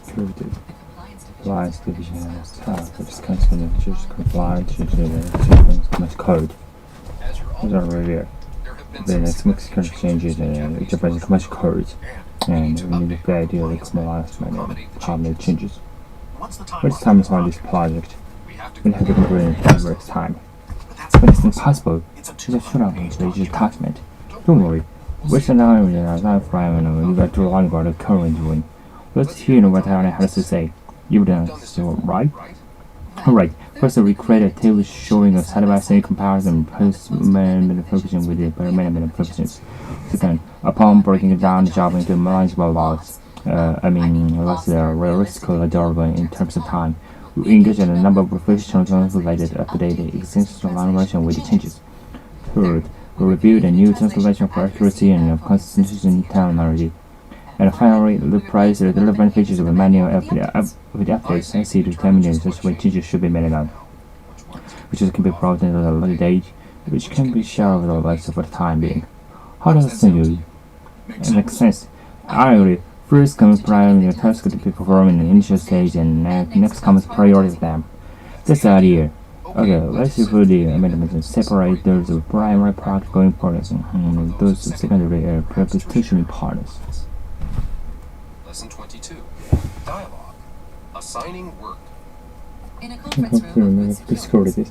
Security. Compliance division has tasks such as canceling issues, compliance to the sequence code. These are review. Then let's make security changes in Japanese commercial codes, and we need to idea the compliance manual permanent changes. What's time is on this project? We have to complete in every time. But it's impossible. It's a short page document. Don't worry. We're still not in our time frame and we got to learn about the current doing. Let's hear what Aaron has to say. You've done so, right? Alright, first we create a table showing a side-by-side comparison post-management provision with the management provisions. Second, upon breaking down the job into manageable logs, lots are realistically durable in terms of time, we engage in a number of professionals translated update existing language with changes. Third, we review the new translation for accuracy and consistency terminology. And finally, we price the relevant features of the manual with updates and see to determine such way changes should be made on, which can be brought into a later date, which can be shared with the rest for the time being. How does it sound? It makes sense. Ideally, first comes primary task to be performed in the initial stage, and next comes priority of them. That's the idea. Okay, let's see through the amendments and separate those primary practical importance and those secondary preposition importance. Lesson 22. Dialogue. Assigning work. In a conference room with difficulties,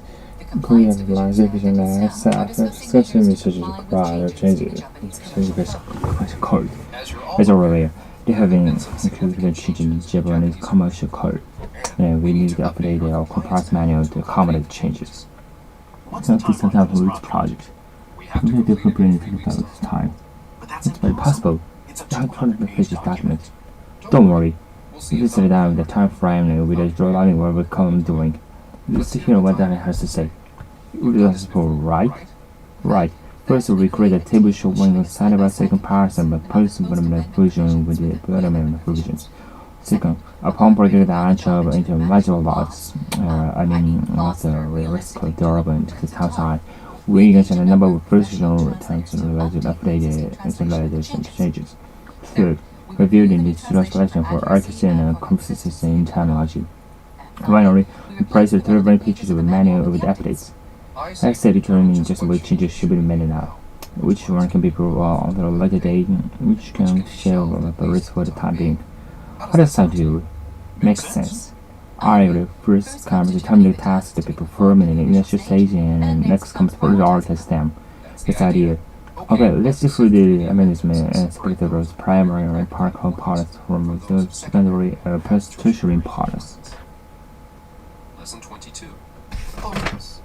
realization and discussion messages require changes in code. As already, they have been included changing Japanese commercial code, and we need to update our compliance manual to accommodate changes. This sometimes leads project. We need to prepare this time. It's very possible. You have 200 pages document. Don't worry. We just sit down with the time frame and we just learning what we're doing. Let's hear what Danny has to say. Right? Right. First, we create a table showing a side-by-side comparison of post-management provision with the management provisions. Second, upon breaking down job into manageable lots, lots are realistically durable into the outside, we engage in a number of professional terms related to updated and changes. Third, review the translation for accuracy and consistency in terminology. Finally, we price the relevant features of the manual with updates. I said determining just which changes should be made now, which one can be proved on a later date, which can share the risk for the time being. How does that do? Makes sense. Ideally, first comes determining the tasks to be performed in the initial stage, and next comes prioritize them. This idea. Okay, let's go through the amendment and split those primary and practical parts from the secondary tertiary parts. Lesson 22. Focus.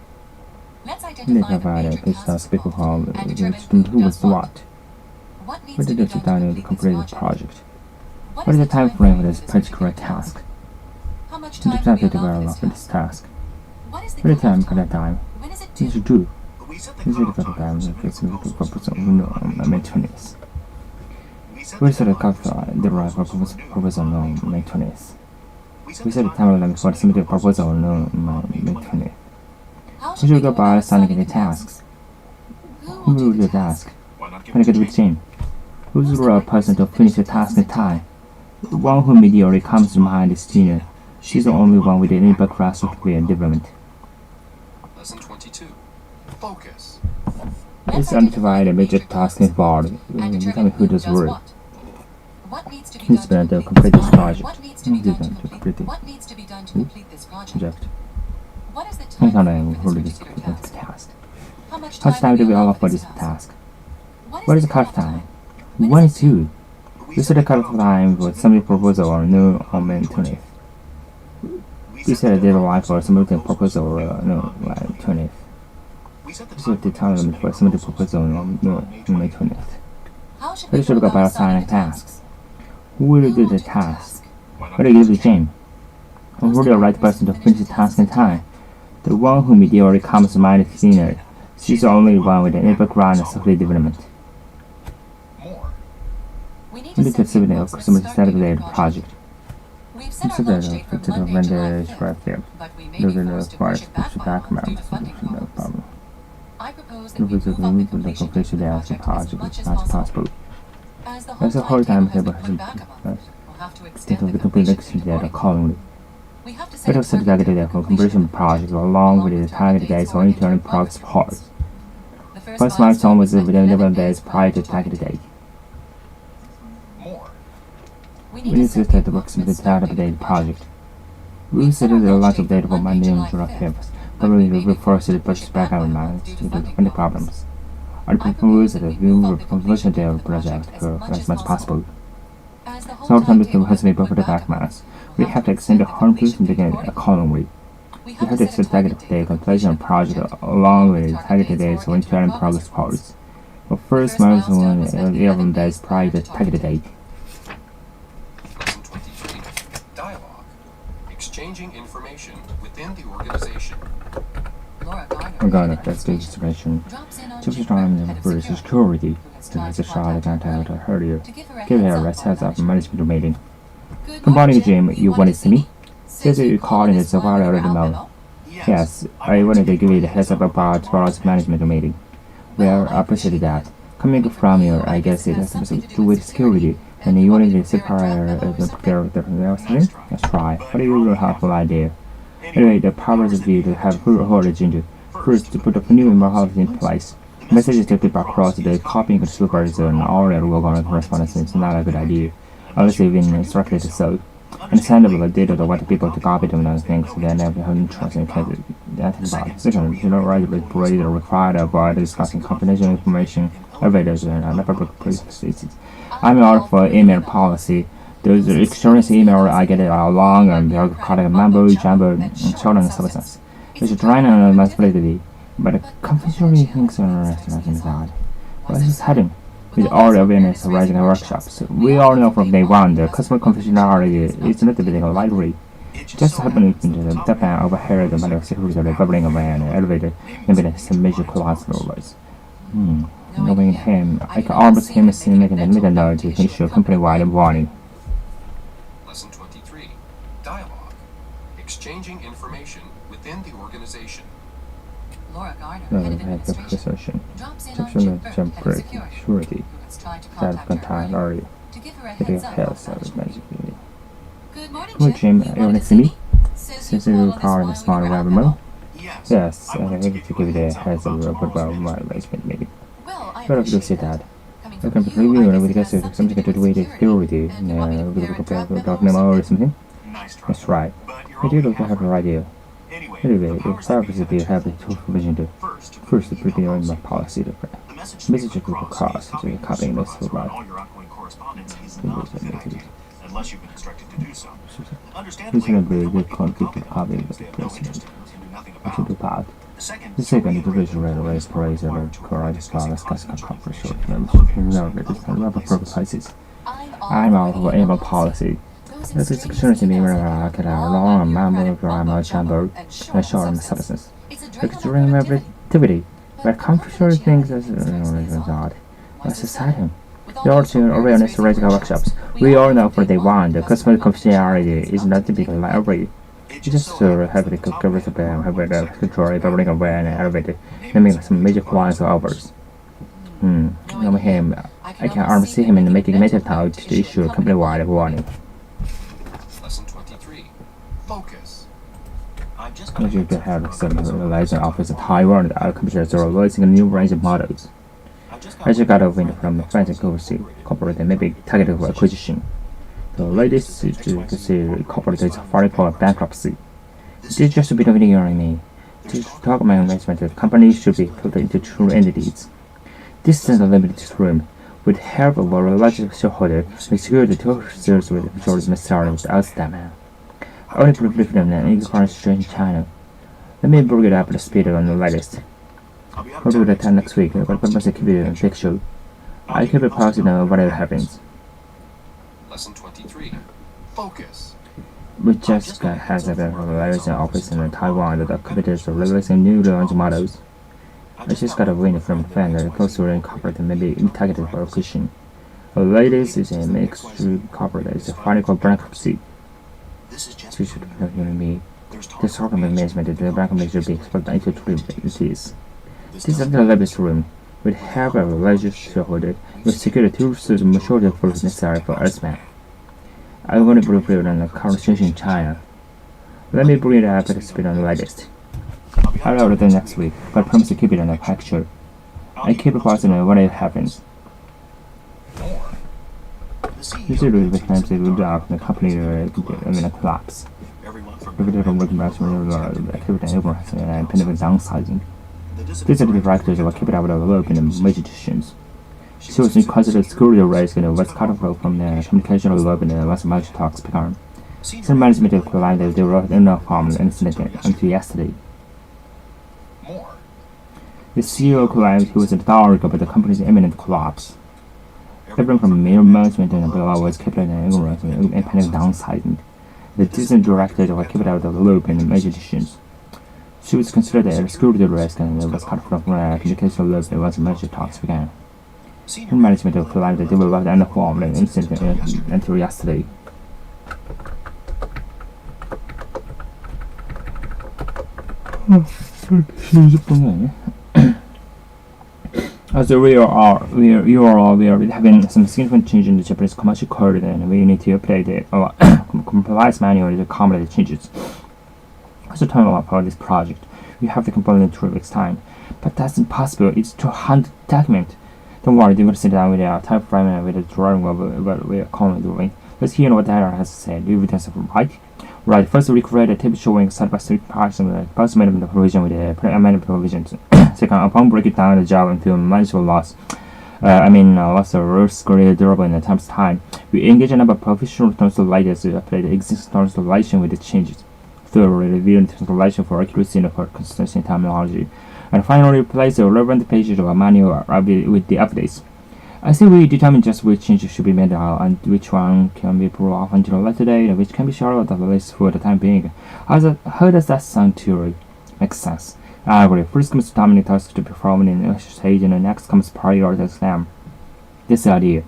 Let's identify the page task people call who was what. What did you done to complete the project? What is the time frame for this particular task? How much time to develop this task? What is the time for that time? When is it due? Is it the time for purpose of maintenance? We set a calculator derived for purpose of maintenance. We set a time limit for submitted purpose of maintenance. We should go by assigning the tasks. Who will do the task? When I get with Jim. Who's the right person to finish the task in time? The one who immediately comes to mind is Gina. She's the only one with any background software development. Lesson 22. Focus. Let's identify the major tasks involved. Tell me who does work. Who's going to complete this project? What needs to be done to complete this project? What is the time for this task? How much time do we allow for this task? What is the cut time? When is due? We set a cut time for submitting proposal or no on maintenance. We set a deadline for submitting proposal or no maintenance. We set the time limit for submitting proposal or no maintenance. We should go by assigning tasks. Who will do the task? What do you give to Jane? Who will be the right person to finish the task in time? The one who immediately comes to mind is Gina. She's the only one with any background in software development. We need to submit a customer satisfied project. We submit a vendor spreadsheet. Those are the required special documents. I propose that we move the completion of the project as much as possible. As the whole timetable has been completely exceeded accordingly. It was set targeted for completion projects along with the target dates for internal progress reports. First milestone was within 11 days prior to target date. More. We need to start working with the target date project. We will set the launch of data for Monday and July campus, but we will first push back our minds to the problems. I propose that we move completion of the project as much as possible. So time has been before the back mass. We have to extend the conclusion beginning accordingly. We have to set target date completion project along with target dates for internal progress reports. For first milestone 11 days prior to target date. Lesson 23. Dialogue. Exchanging information within the organization. Regarding the situation, just trying to improve security, as a shot I contact earlier, give her a heads up management meeting. Good morning, Jim. You wanted to see me? Since you called in the while already know. Yes, I wanted to give you the heads up about tomorrow's management meeting. Well, I appreciate that. Coming from you, I guess it has something to do with security, and you wanted to prepare the thing? That's right. But you will have no idea. Anyway, the powers of you to have full origin first to put a new model in place. Messages to people across the copying supervisor and all that work on correspondence is not a good idea, unless you've been instructed so. Understandable data to want people to copy them and things they never have interest in that about. Second, you don't write with or required to avoid discussing confidential information, elevators, and other public places. I'm all for email policy. Those extraneous email I get it all long and bureaucratic mumbo jumbo and short and substance. It's trying on responsibility, but confidentiality things are interesting that. What is happening? With all the awareness of rising workshops, we all know from day one that customer confidentiality is not being lightly. Just happening to the Japan overheard the matter of security bubbling away and elevated maybe some major collaterals. Knowing him, I can almost hear him making a middle to issue a company-wide warning. Lesson 23. Dialogue. Exchanging information within the organization. Assertion. Jump break security. That contact early. Getting health service management. Good Jim, you want to see me? Since you call the smart web remote? Yes, I need to give the heads up about my management meeting. But if you see that, I can review and we get something to do with security without memo or something. That's right. I do look to have an idea. Anyway, the service will be happy to provision to first prepare my policy to message to cause to copying this about. Unless you've been instructed to do so. Reasonably good complete copy of the president. To do that. The second is the visual race praise of correct scholars classical compression and purposes. I'm out of able policy. This is extremely like a long mammal grammar chamber and short substance. Extreme activity, but commercial things as not. That's exciting. The origin awareness raising workshops. We all know for day one, the customer confidentiality is not typical library. You just have the cover have the control bubbling away and elevated, naming some major clients or hours. Knowing him, I can almost see him in making method out to issue a company-wide warning. Lesson 23. Focus. You can have some license office in Taiwan that our computers are releasing a new range of models. I just got a win from a French corporate that may be targeted for acquisition. The latest is to see corporate is filing for bankruptcy. This is just a bit of video on me. To talk about investment, the company should be put into true entities. This is a limited room. With help of a large shareholder, we secure the two shares with majority necessary without them. Only briefly from an equal exchange channel. Let me bring it up to speed on the latest. We'll do that next week, but purpose to keep it a big show. I keep it posted on whatever happens. Lesson 23. Focus. We just has a realization office in Taiwan that the computers are releasing new launch models. I just got a win from a fan that close to corporate may be targeted for acquisition. The latest is a mixed corporate that is filing for bankruptcy. You should have me. This organization management the bankruptcy should be expected into three entities. This is the latest room. With help of a larger shareholder, we secured 2/3 majority of votes necessary for Earthman. I want to briefly on the current situation in China. Let me bring it up to speed on the latest. I'll order next week, but promise to keep it on the picture. I keep posting when it happens. Usually the times they will out the company collapse. Every from working back activity and pending downsizing. These are the factors that will keep it out of the loop in the major decisions. She was considered security risk and was cut off from the communication loop in the last major talks began. Some management claimed that they were not harmed incident until yesterday. The CEO claimed he was dark about the company's imminent collapse. Everyone from middle management and below was kept in ignorance and pending downsizing. The decision directors were kept out of the loop in the major decisions. She was considered a security risk and was cut from the communication loop once major talks began. Her management claimed that they were left uninformed and incident until yesterday. As we are having some significant change in the Japanese commercial code, and we need to update our compliance manual to accommodate the changes. What's the timeline for this project? We have to complete in 3 weeks' time, but that's impossible. It's 200 documents. Don't worry, they will sit down with our time frame and with the drawing of what we are currently doing. Let's hear what Dara has to say. Do you think right? Right. First, we create a table showing side-by-side parts of the post-amendment provision with the pre-amendment provisions. Second, upon breaking down the job into manageable loss, loss of risk greater durable in a time's time, we engage a number of professional translators to apply the existing translation with the changes. Third, review the translation for accuracy and for consistency in terminology. And finally, replace the relevant pages of a manual with the updates. I think we determine just which changes should be made now and which one can be pulled off until a later date and which can be short of the list for the time being. How does that sound to you? Makes sense. I agree. First comes dominant tasks to be performed in the stage and the next comes prioritize them. This idea.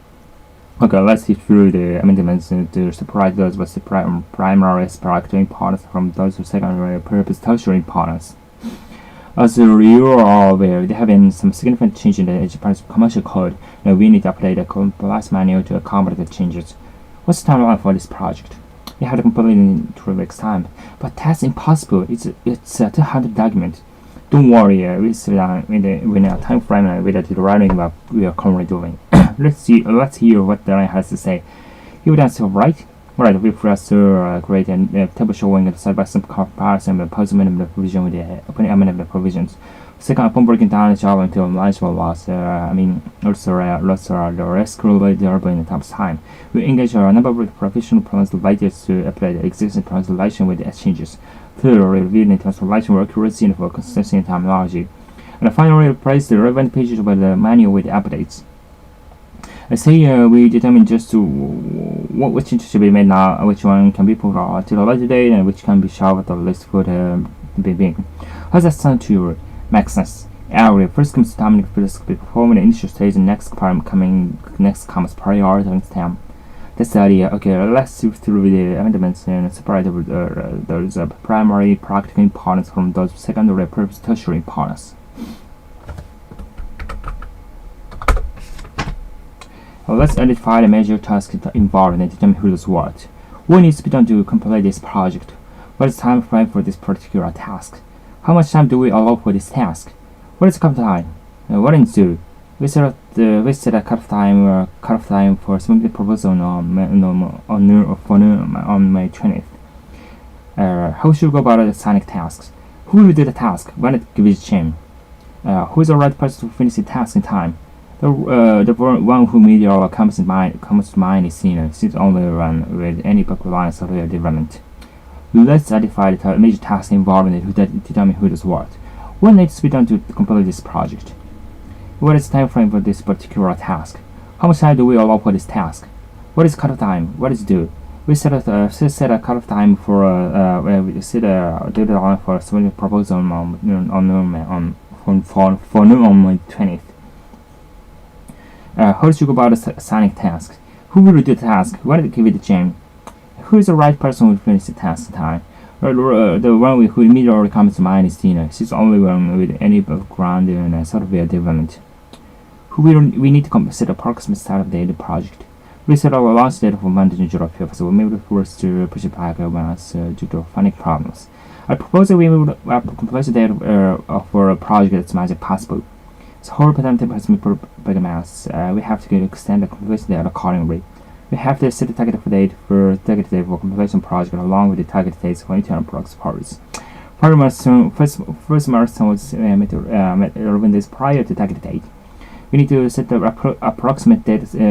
Okay, let's see through the amendments to separate those with primary speculative importance from those with secondary purpose tertiary importance. As you are aware, there have been some significant changes in the Japanese commercial code, and we need to update the compliance manual to accommodate the changes. What's the timeline for this project? We have to complete in 3 weeks' time, but that's impossible. It's a 200 document. Don't worry, we sit down within a time frame with the writing what we are currently doing. Let's hear what Darren has to say. He would answer right. Right, we first create a table showing the side-by-side comparison of the post-amendment provision with the opening amendment provisions. Second, upon breaking down the job into manageable loss, loss the risk related durable in the time's time. We engage a number of professional translators to apply the existing translation with the changes. Third, review the translation for accuracy and for consistency in terminology. And finally, replace the relevant pages with the manual with the updates. I say we determine just which changes should be made now, which one can be put off to a later date, and which can be shelved on the list for the beginning. How does that sound to you? Makes sense. Area first comes dominant first to be performed in the initial stage, and next comes prioritizing them. That's the idea. Okay, let's see through the amendments and separate those primary practical importance from those secondary purpose tertiary importance. Let's identify the major tasks involved and determine who does what. What needs to be done to complete this project? What is the time frame for this particular task? How much time do we allow for this task? What is the cut time? What is due? We set a cut time for submitting the proposal on May 20th. How should we go about assigning tasks? Who will do the task? When it gives change? Who is the right person to finish the task in time? The one who immediately comes to mind is since only run with any pipeline software development. Let's identify the major tasks involved in it to determine who does what. What needs to be done to complete this project? What is the time frame for this particular task? How much time do we allow for this task? What is cut time? What is due? We set a cut time for we set a deadline for submitting a proposal on noon on May 20th. How should you go about assigning tasks? Who will do the task? When did give it the chain? Who is the right person who finish the task in time? The one who immediately comes to mind is Tina. She's the only one with any background in software development. We need to set approximate start of the project. We set our launch date for Monday, July 5th, so we may be forced to push it back once due to funding problems. I propose that we would complete the date for a project that's much as possible. The whole potential has been programmed. We have to extend the completion date accordingly. We have to set the target date for completion project along with the target dates for internal progress parts. First milestone was met 11 days prior to target date. We need to set the approximate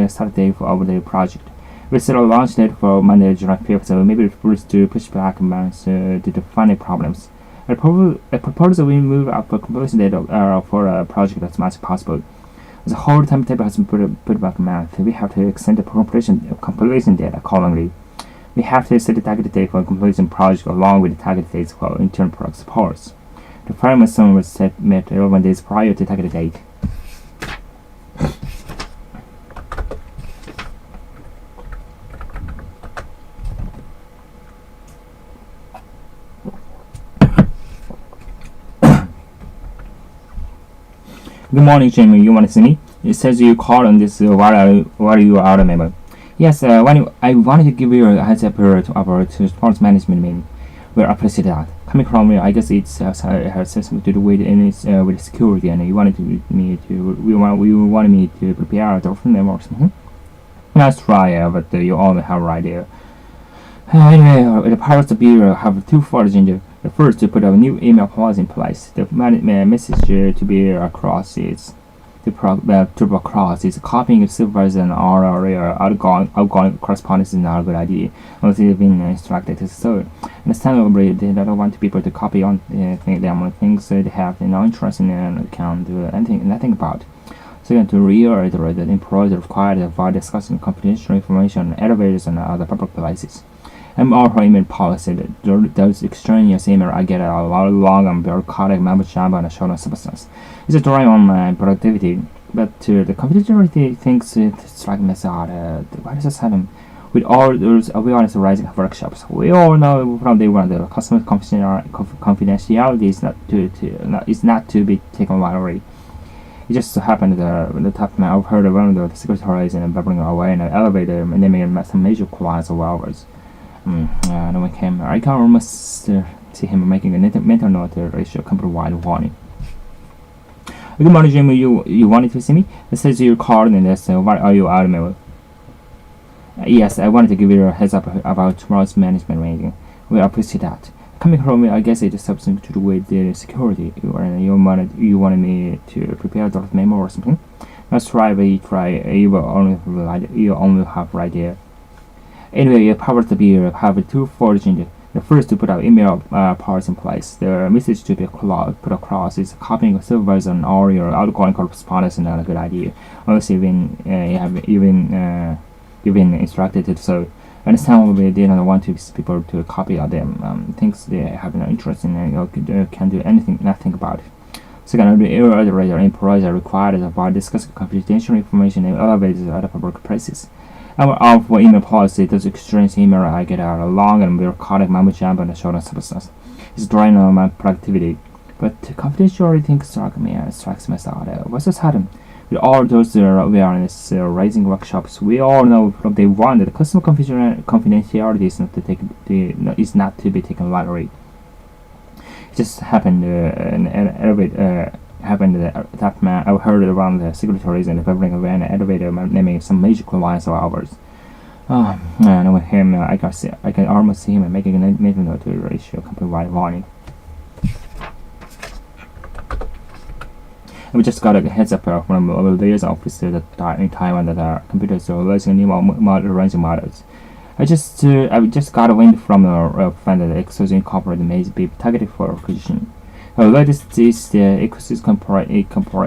start date for our project. We set a launch date for Monday, July 5th, so maybe we're forced to push back months due to funding problems. I propose that we move up the completion date for a project as much as possible. The whole timetable has been put back a month. We have to extend the completion date accordingly. We have to set the target date for completion project along with the target dates for internal product supports. The final milestone was met 11 days prior to target date. Good morning, Jimmy. You want to see me? It says you called on this while you are out of member. Yes, I wanted to give you a heads up about sports management meeting. We're appreciate that. Coming from you, I guess it has something to do with with security, and you wanted me to prepare the them or something. That's right, but you only have right there. Anyway, the powers to be have two changes. The first, to put a new email policy in place. The message to be across is copying the supervisor and outgoing correspondence is not a good idea unless they've been instructed to so. Understandably, they don't want people to copy on things they have no interest in and can't do nothing about. Second, to reiterate that employees are required to avoid discussing confidential information on elevators and other public places. I'm also email policy that those extraneous email I get a lot long and bureaucratic mumbo jumbo and show no substance. It's a drawing on my productivity, but the confidentiality things it strike me as odd. Why does this happen? With all those awareness rising workshops, we all know from day one that customer confidentiality is not to be taken lightly. It just so happened that the top man overheard one of the secretaries and bubbling away in an elevator and they made some major clients of ours. No one came. I can almost see him making a mental note to issue a company-wide warning. Good morning, Jimmy. You wanted to see me? It says you called and said, "Why are you out of me?" Yes, I wanted to give you a heads up about tomorrow's management meeting. We appreciate that. Coming from me, I guess it is something to do with the security. You wanted me to prepare the memo or something. That's right. You only have right there. Anyway, your powers to be have two changes. The first, to put our email parts in place. The message to be put across is copying a supervisor and all your outgoing correspondence is not a good idea, unless you've been instructed to so. Understandably, they don't want people to copy them things they have no interest in and can do nothing about it. Second, the employees are required to avoid discussing confidential information in elevators and other public places. Our email policy, those extraneous email I get are long and bureaucratic mumbo jumbo and show no substance. It's drawing on my productivity. But confidentiality things strikes me as odd. What's this happening? With all those awareness raising workshops, we all know from day one that customer confidentiality is not to be taken lightly. It just happened that man I heard around the secretaries and the bubbling away in the elevator naming some major clients of ours. And with him, I can almost see him making a mental note to issue a company-wide warning. We just got a heads up from our layers office in Taiwan that our computers are releasing new range models. I just got a wind from a friend that Exos Incorporated may be targeted for acquisition. Latest this Exos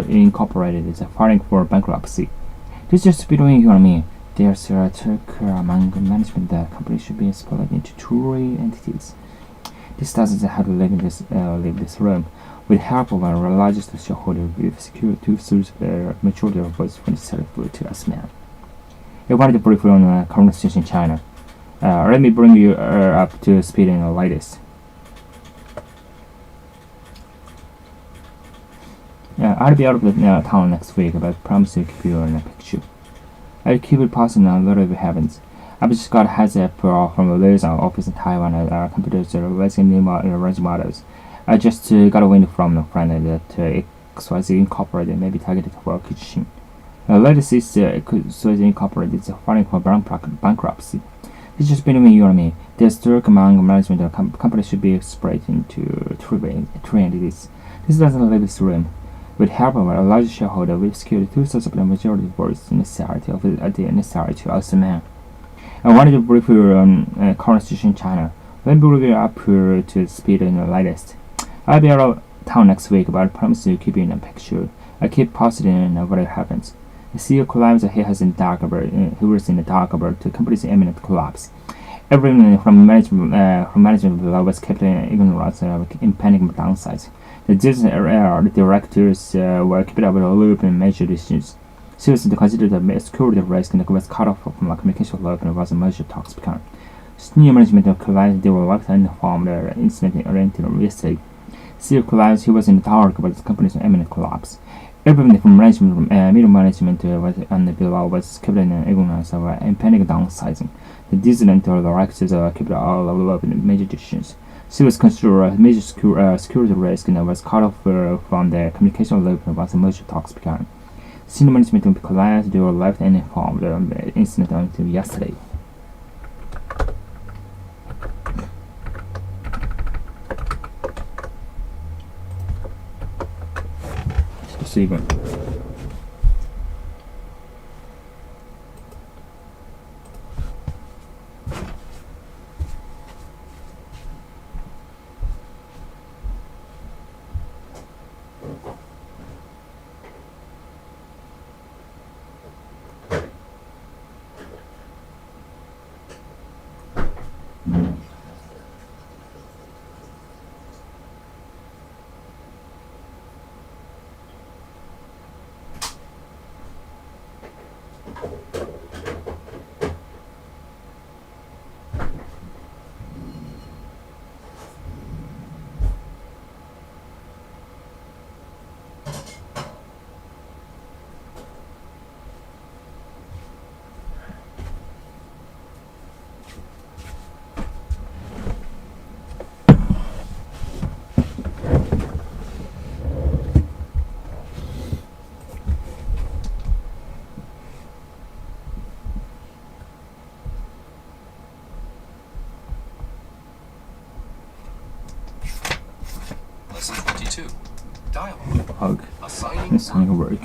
Incorporated is filing for bankruptcy. This is just between you and me. There's a talk among management that the company should be split into two entities. This doesn't have to leave this room. With help of our largest shareholder, we've secured 2/3 of the majority of votes from the select to us man. I wanted to brief you on the current situation in China. Let me bring you up to speed in the latest. I'll be out of the town next week, but I promise to keep you in a picture. I'll keep it posted on whatever happens. I've just got a heads up from the liaison office in Taiwan at our computers raising new range models. I just got a wind from a friend that XYZ Incorporated may be targeted for kitchen. Latest is XYZ Incorporated is filing for bankruptcy. It's just between you and me. The stock among management of company should be split into three entities. This doesn't leave this room. With help of a large shareholder, we've secured 2/3 of the majority votes necessary to us man. I wanted to brief you on current situation in China. Let me review up to speed in the latest. I'll be out of town next week, but I promise to keep you in a picture. I keep posting on what happens. The CEO claims that he was in the dark about the company's imminent collapse. Everyone from management below was kept in ignorance of impending downsides. The directors were kept up with a loop and major decisions. Seriously considered a security risk and was cut off from a communication loop and was a major talks began. Senior management claimed they were left uninformed incident oriented yesterday. CEO claims he was in the dark about the company's imminent collapse. Everyone from middle management and below was kept in ignorance of impending downsizing. The dissident directors kept all of the major decisions. Serious considered a major security risk and was cut off from the communication loop once the major talks began. Senior management claims they were left uninformed of the incident until yesterday. Even. Lesson 22. Dialogue. Assigning work.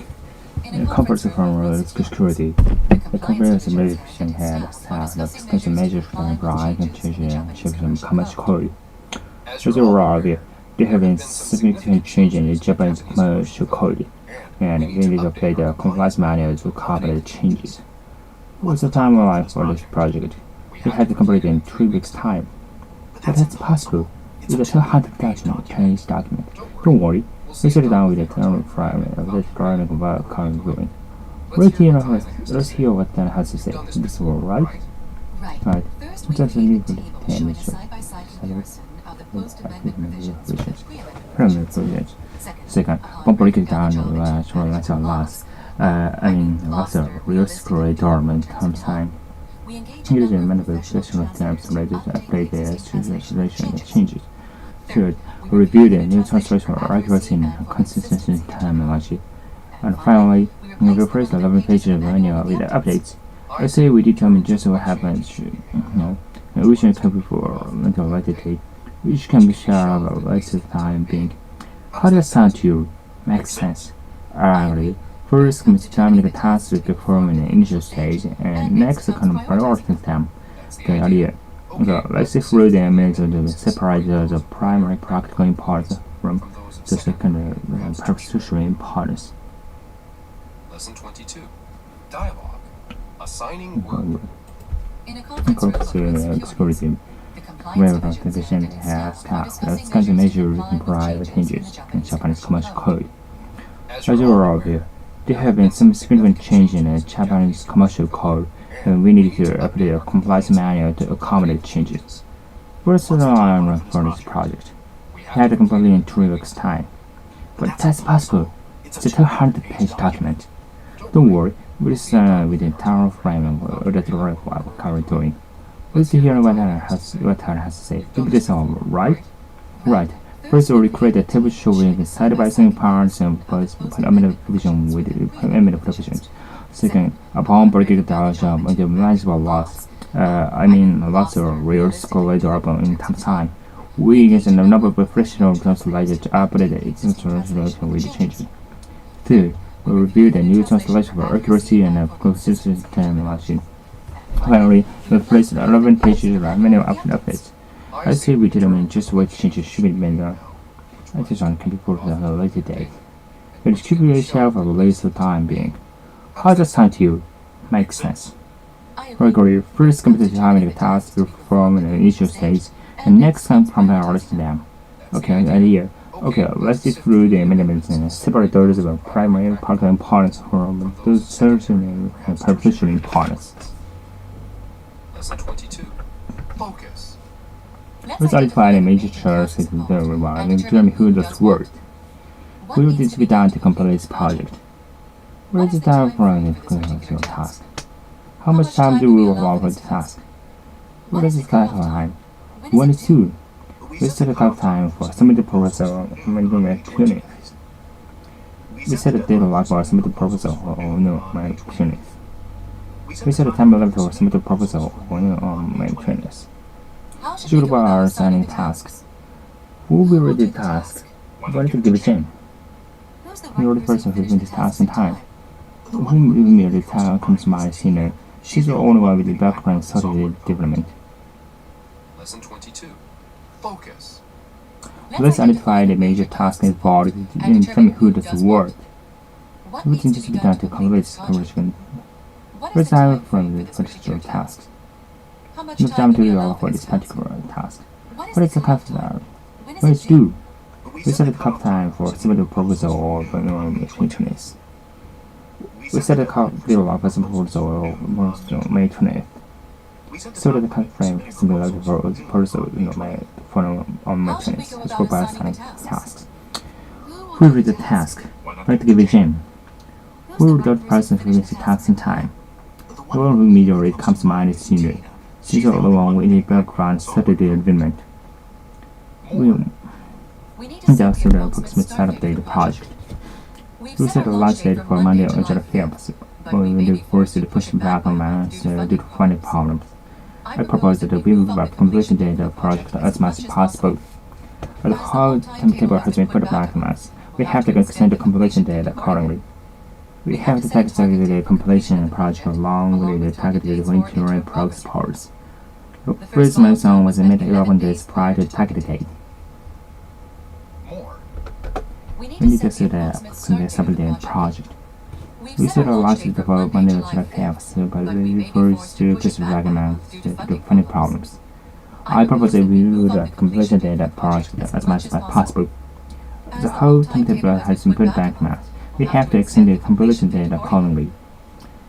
Comfort from security. The company's mediation had staff that discussed measures to drive and change commercial code. As a result, there have been significant changes in the Japanese commercial code, and we need to update the compliance manual to cover the changes. What's the timeline for this project? We had to complete in 3 weeks' time. But that's possible. It's a 200,000 Chinese document. Don't worry, we sit down with the term fragment of this drawing while current doing. Let's hear what Dan has to say. This will, right? Right. Just a little bit Second, one breaking down last a real security dormant time. Using manipulation of terms related to update the translation changes. Third, we review the new translation accuracy and consistency in terminology. And finally, we replace the 11 pages of manual with the updates. Let's say we determine just what happens, we should come for mental validity, which can be shared over a less time being. How does that sound to you? Makes sense. Ironically, first comes determining the tasks to perform in the initial stage, and next kind of prioritizing them. The idea. Let's exclude the elements to separate the primary practical importance from the secondary perceptual importance. Lesson 22. Dialogue. Assigning work. In a conference security, where the organization has tasks that can be measured and provide changes in Japanese commercial code. As a result, there have been some significant changes in the Japanese commercial code, and we need to update a compliance manual to accommodate changes. What's the timeline for this project? We have to complete in 3 weeks' time. But that's possible. It's a 200-page document. Don't worry, we'll start with the entire framework of the tutorial while currently doing. Let's hear what Tyler has to say. Is this all right? Right. First, we'll create a table showing side-by-side parts and permanent provision with permanent provisions. Second, upon breaking down the manageable loss, loss or real school durable in time, we get a number of professional translated to update the translation with changes. Third, we review the new translation for accuracy and consistency terminology. Finally, we place the relevant pages and manual updates. I say we determine just what changes should be made. Addition can be put on a later date. But it should be a shelf of later time being. How does sound to you? Makes sense. Regularly, first complete time the tasks to perform in the initial stage, and next time prioritize them. Okay, idea. Okay, let's get through the amendments and separate those of primary part components from those certain perpetual components. Lesson 22. Focus. Let's identify the major charts in the rewind and determine who does work. What needs to be done to complete this project? What is the time frame to complete your task? How much time do we allow for the task? What is the timeline? When is due? We set a cut time for submitting proposal or activities. We set a deadline for submitting proposal or no activities. We set a time limit for submitting proposal or no activities. Should we are assigning tasks? Who will read the task? When to give a change? You're the person who doing this task in time. Whom merely time comes to mind sooner. She's the only one with the background strategy development. Lesson 22. Focus. Let's identify the major tasks involved and determine who does the work. What needs to be done to complete this conversion? First time from the particular task. How much time do you allow for this particular task? What is the cut time? When it's due? We set the cut time for submitting proposal or maintenance. We set the cut deadline for proposal or maintenance. So that the cut frame is similar to proposal for maintenance, which provides tasks. Who reads the task? What to give a gem? Who will the person who reads the task in time? The one who immediately comes to mind is senior. She's the one with the background strategy development. We just do the approximate setup date of the project. We set a launch date for Monday on July 5th, when we force to push back on Monday due to finding problems. I propose that we will wrap completion date of the project as much as possible. The whole timetable has been put back on us. We have to extend the completion date accordingly. We have to take the completion project along with the targeted volunteering progress parts. The first milestone was made 11 days prior to the target date. More. We need to set a submitted project. We set a launch date for Monday, July 5th, but we first just recommend the funny problems. I propose that we do the completion date of the project as much as possible. The whole timetable has been put back on us. We have to extend the completion date accordingly.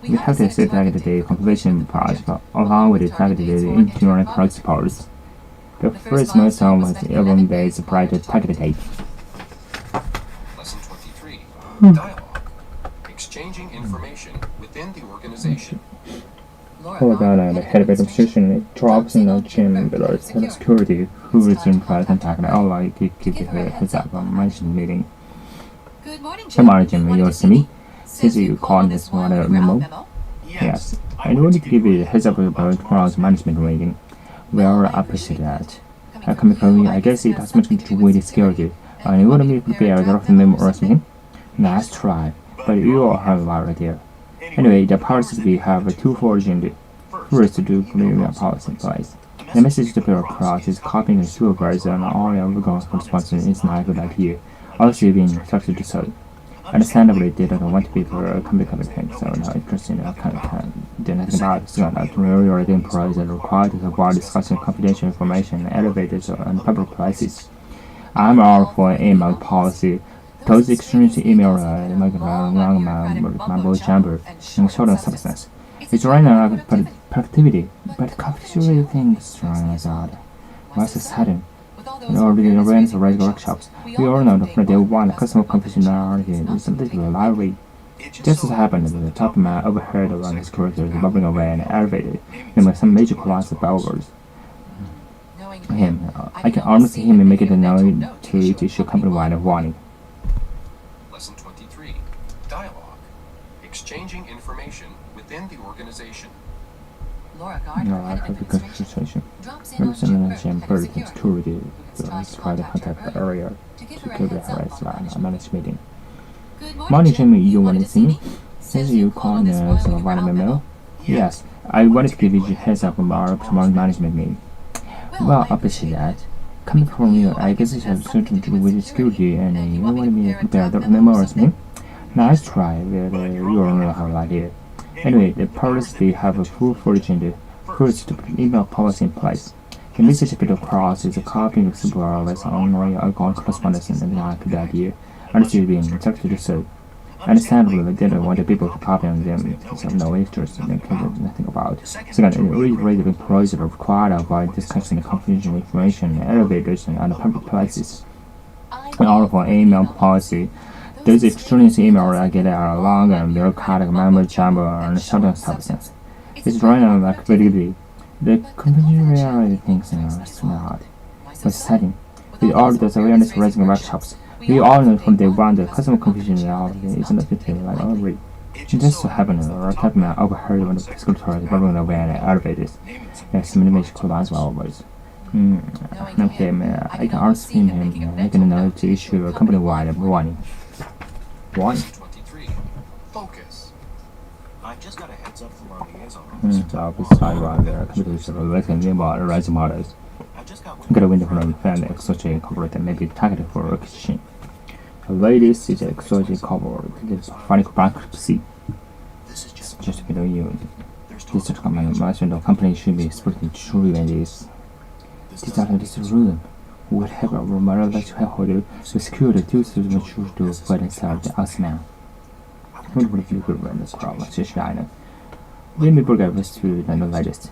We have to set the completion project along with the targeted engineering progress parts. The first milestone was 11 days prior to the target date. Lesson 23. Dialogue. Exchanging information within the organization. Laura, the head of administration, drops in the gym below head of security, who is in try to contact Ally to give her heads up on mentioned meeting. Good morning, Good Jim. morning, Jim. You see me? Since you called this one a memo? Yes. I wanted to give you a heads up about tomorrow's management meeting. Well, I appreciate that. Coming from me, I guess it has much to do with security. You want me to prepare a draft memo or something? Nice try, but you all have a lot right there. Anyway, the policies we have two for agenda. First, to do clear policy in place. The message to be across is copying the supervisor and all your legal responses is not a good idea. Also, being instructed to so. Understandably, they don't want to be for a complicated so not interested in content. Then nothing about so that really the employees are required to avoid discussing confidential information in elevators and public places. I'm all for email policy. Those exchange email mumbo jumbo and short substance. It's right now productivity, but confidentiality things strong as odd. What's the sudden? In already ran the radio workshops, we all know that day one customer confidentiality is a little lively. Just as happened that the top man overheard around his characters bubbling away in an elevator, naming some major clients bellers. I can almost see him making a note to issue company-wide warning. Lesson 23. Dialogue. Exchanging information within the organization. Laura had the conversation. Representation political security to describe the contact area to keep the harassment managed meeting. Morning, Jimmy, you want to see me? Since you called the vitamin mail? Yes, I wanted to give you a heads up about our tomorrow's management meeting. Well, obviously that. Coming from you, I guess it has something to do with security and you want me to prepare the memos, me? Nice try, but you don't know how I did. Anyway, the policy have a full-fledged first email policy in place. The message bit across is a copy of supervisors only outgoing correspondence and not a good idea. And it's being instructed to so. Understandably, they didn't want the people to copy on them because of no interest and they care nothing about. Second, reiterated employees are required to avoid discussing confidential information in elevators and other public places. In order for email policy, those extraneous emails I get are long and bureaucratic mumbo jumbo and shouting substance. It's running on like validity. The confidentiality things are smart. But setting, with all those awareness raising workshops, we all know from day one that customer confidentiality is not fitting like already. Just so happened our type man overheard one of the secretaries bubbling away in the elevators. Yes, many major clients were always. Okay, I can also see him making a note to issue a company-wide warning. Warning? 23. Focus. I've just got a heads up from our liaison. So beside one the computers are related about rising models. I've just got Get a window from fan exotic incorporated may be targeted for recognition. The latest is exotic incorporated filing bankruptcy. This is Just below you. there's This management of company should be split into two entities. This after this rule would have a remote shareholder to secure the two systems to avoid inside the Asman. What would you do when this problem is China? Let me progress to the latest.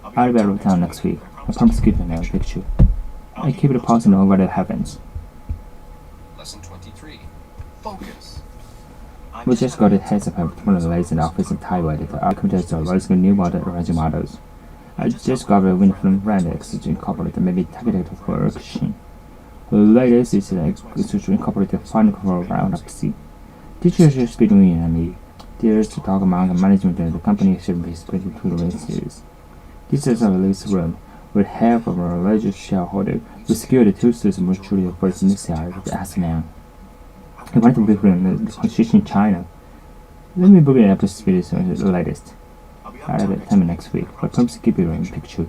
I'll be out of town next week. I promise to give you a picture. I keep it positive on what happens. Lesson 23. Focus. We just got a heads up from the ladies in the office in Taiwan that our computers are releasing new rising models. I just got a win from Brand Exchange Incorporated may be targeted for recognition. The latest is an Exchange Incorporated final for round up C. Teachers are speaking in and me. There's to talk among the management and the company should be split into the series. This is a release room. With help of a large shareholder, we secure the two systems mutually for its necessary with ASEAN. I want to bring the constitution in China. Let me bring it up to speed with the latest. I'll have it time next week, but promise to keep you in the picture.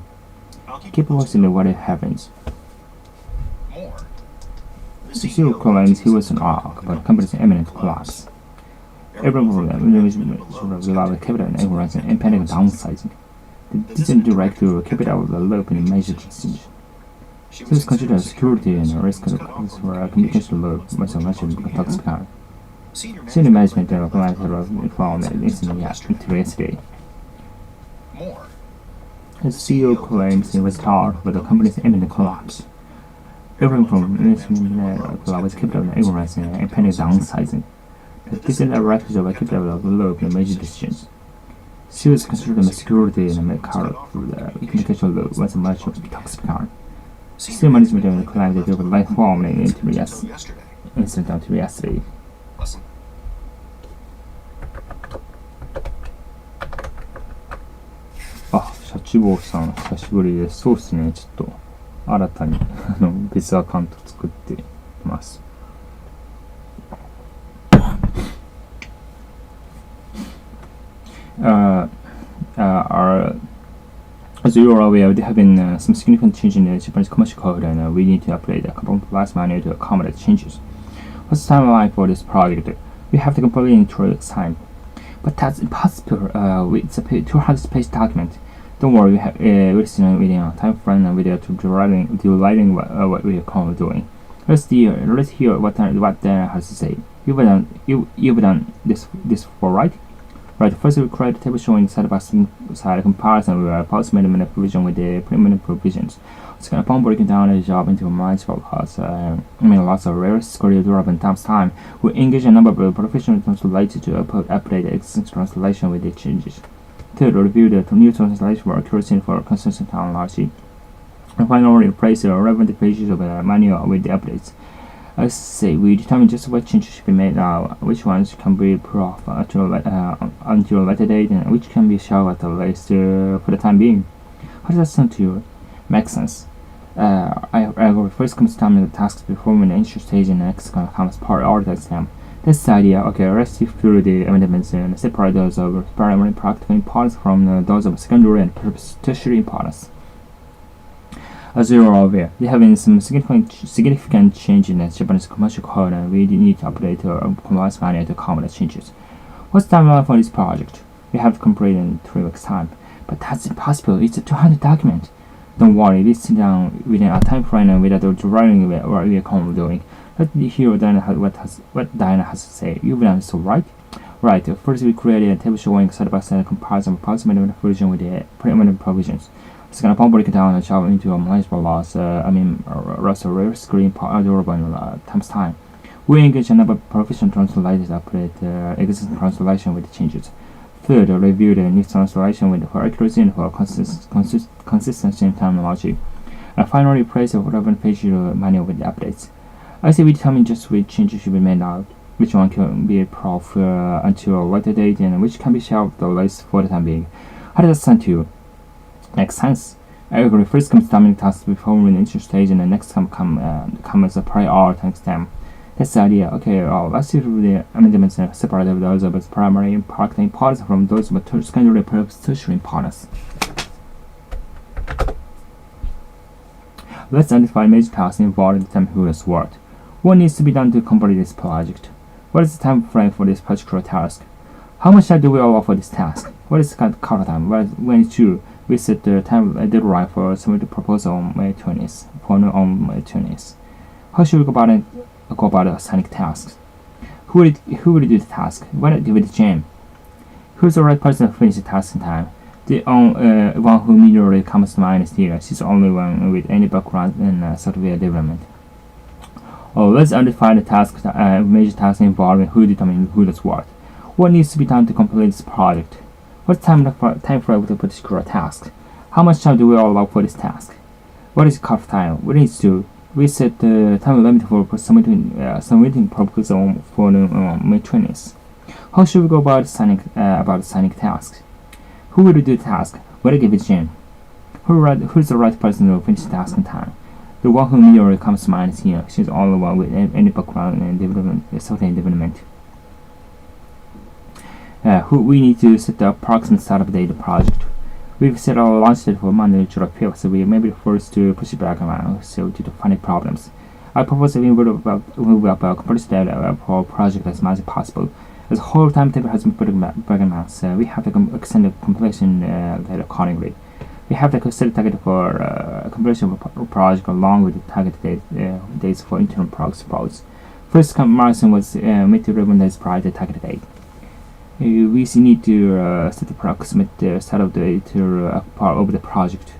Keep watching what happens. More. the CEO claims he was an arc about the company's imminent collapse. Everyone will rely on capital and ignorance and impending downsizing. The decision director capital will develop in a major decision. She was considered security and risk for communication law was a major toxic. Senior management of informed yesterday. More. The CEO claims he was charged with the company's imminent collapse. Everyone from management was capital and ignorance and impending downsizing. The decision director of capital will develop in major decisions. She was considered a security and a car for the communication law was a much toxic. Senior management claimed that they would like form an incident until yesterday. Lesson. あ、シャチボーさん久しぶりです。そうですね、ちょっと新たに別アカウント作っています。As you are aware, there have been some significant changes in the Japanese commercial code, and we need to update the compliance manual to accommodate changes. What's the timeline for this project? We have to complete in 2 weeks' time. But that's impossible. It's a 200-page document. Don't worry, we have we're still waiting on time frame and video to delighting what we are currently doing. Let's hear what Dan has to say. You've done this before, right? Right, first we create a table showing side-by-side comparison with post-minimum provision with the pre-minimum provisions. So upon breaking down the job into multiple lots of various career-relevant time, we engage a number of professional translators to update the existing translation with the changes. Third, review the new translation for accuracy for consistent terminology. And finally, replace the relevant pages of the manual with the updates. As say, we determine just what changes should be made now, which ones can be put off until a later date, and which can be shelved at the least for the time being. How does that sound to you? Makes sense. I first comes time the tasks before when the initial stage and next comes prioritize them. That's the idea. Okay, let's see through the amendments and separate those of primary practical importance from those of secondary and tertiary importance. As you are aware, there have been some significant changes in the Japanese commercial code, and we need to update our compliance manual to accommodate changes. What's the timeline for this project? We have to complete in 3 weeks' time. But that's impossible. It's a 200 document. Don't worry, we sit down within a time frame and without writing what we are currently doing. Let me hear what Diana has to say. You've done so, right? Right. First, we created a table showing side-by-side comparison of post-minimum provision with the pre-minimum provisions. Second, upon breaking down the job into multiple lots, lots of rare screen durable times time, we engage a number of professional translators to update existing translation with the changes. Third, review the new translation for accuracy and for consistency in terminology. And finally, replace the relevant page manual with the updates. I say we determine just which changes should be made now, which one can be put off until a later date, and which can be shelved at least for the time being. How does that sound to you? Makes sense. I agree. First comes timing tasks before the initial stage, and the next come as a priority them. That's the idea. Okay, let's see through the amendments and separate those of primary and practical importance from those of secondary and tertiary importance. Let's identify major tasks involved and determine who does what. What needs to be done to complete this project? What is the time frame for this particular task? How much time do we allow for this task? What is the cut time? When it's due? We set the deadline for submitting the proposal on May 20th. How should we go about assigning tasks? Who will do the task? When do we jam? Who's the right person to finish the task in time? The one who immediately comes to mind is Tina. She's the only one with any background in software development. Let's identify the major tasks involving who determines who does what. What needs to be done to complete this project? What's time frame for a particular task? How much time do we allow for this task? What is the cut time? What needs to? We set the time limit for submitting proposal for May 20th. How should we go about assigning tasks? Who will do the task? When to give it Jim? Who's the right person to finish the task in time? The one who immediately comes to mind is here. She's the only one with any background in software development. We need to set the approximate startup date of the project. We've set our launch date for Monday, July 5th, so we may be forced to push it back around due to funny problems. I propose that we move up a complete date for our project as much as possible. As the whole timetable has been put back in months, we have to extend the completion date accordingly. We have to set a target for completion of a project along with the target dates for internal progress reports. First milestone was made to 11 days prior to the target date. We need to set the approximate start date of the project.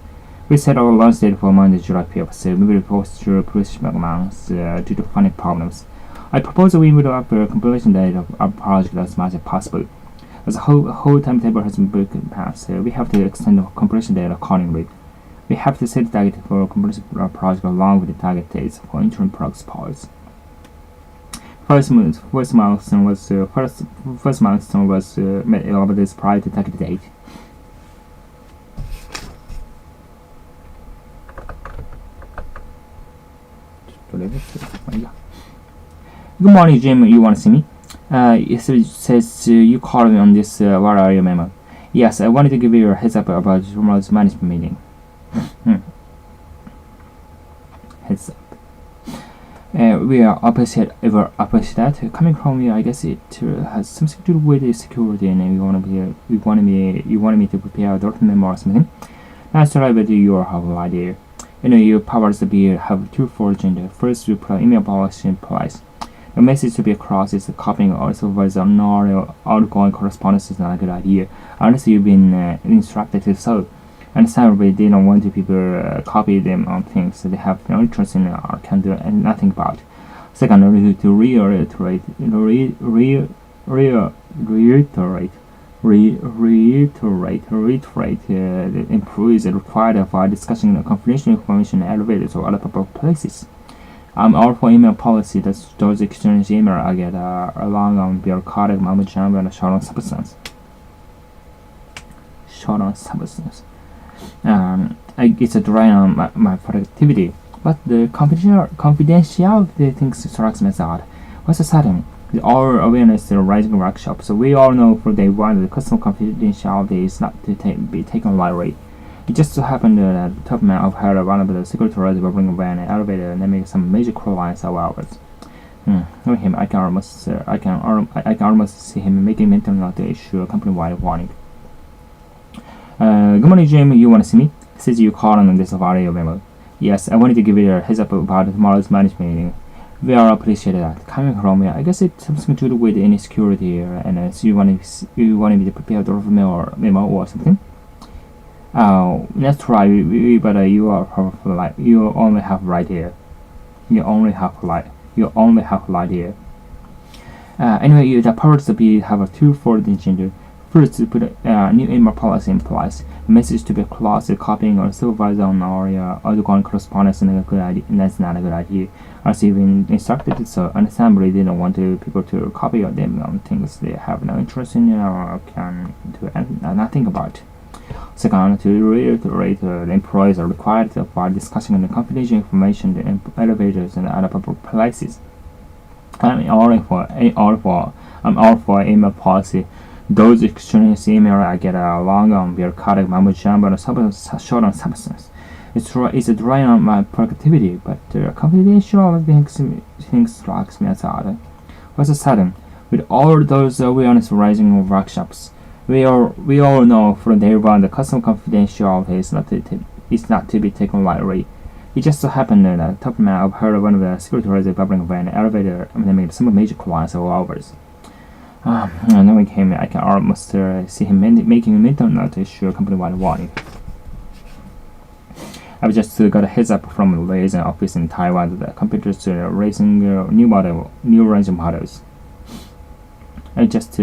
We set our launch date for Monday, July 5th, so we will be forced to push back months due to funny problems. I propose that we move up the completion date of our project as much as possible. As the whole timetable has been broken past, we have to extend the completion date accordingly. We have to set the target for completion of our project along with the target dates for interim progress reports. First milestone was met 11 days prior to target date. Good morning, Jim. You want to see me? Yes, it says you called me on this. What are you, memo? Yes, I wanted to give you a heads up about tomorrow's management meeting. Heads up. We are opposite that. Coming from you, I guess it has something to do with the security, and you wanted me to prepare a document or something. Nice to write with your whole idea. Your powers to be have two fortune. First, you put email policy in place. A message to be across is copying or supervising or outgoing correspondence is not a good idea unless you've been instructed to so. Understandably, they don't want people copy them on things they have no interest in or can do nothing about. Secondly, to reiterate the employees required for discussing confidential information in elevators or other public places. I'm all for email policy that does exchange email I get along on bureaucratic mumbo jumbo and short on substance. It's a drain on my productivity. But the confidentiality things strikes me as odd. What's the sudden? Our awareness is rising workshop, so we all know from day one that customer confidentiality is not to be taken lightly. It just so happened that the top man overheard one of the secretaries bubbling away in an elevator naming some major clients of ours. Knowing him, I can almost see him making mental note to issue a company-wide warning. Good morning, Jim. You want to see me? Says you called on this audio memo. Yes, I wanted to give you a heads up about tomorrow's management meeting. We all appreciate that. Coming from me, I guess it's something to do with insecurity, and so you wanted me to prepare the memo or something. Oh, let's try. But you are probably right. You only have right here. You only have right here. Anyway, the powers that be have a twofold agenda. First, to put a new email policy in place. A message to be closed, copying or supervising on our outgoing correspondence is a good idea. That's not a good idea. As you've been instructed, so understandably they don't want people to copy them on things they have no interest in or can do nothing about. Second, to reiterate, the employees are required for discussing the confidential information in elevators and other public places. I'm all for email policy. Those exchanges email I get along on bureaucratic mumbo jumbo and short on substance. It's a drain on my productivity, but confidential things strikes me as odd. What's the sudden? With all those awareness rising workshops, we all know from day one that customer confidentiality is not to be taken lightly. It just so happened that the top man overheard one of the secretaries bubbling away in an elevator naming some major clients of ours. Knowing him, I can almost see him making a mental note to issue a company-wide warning. I've just got a heads up from the liaison office in Taiwan that the computers are raising new range of models. I just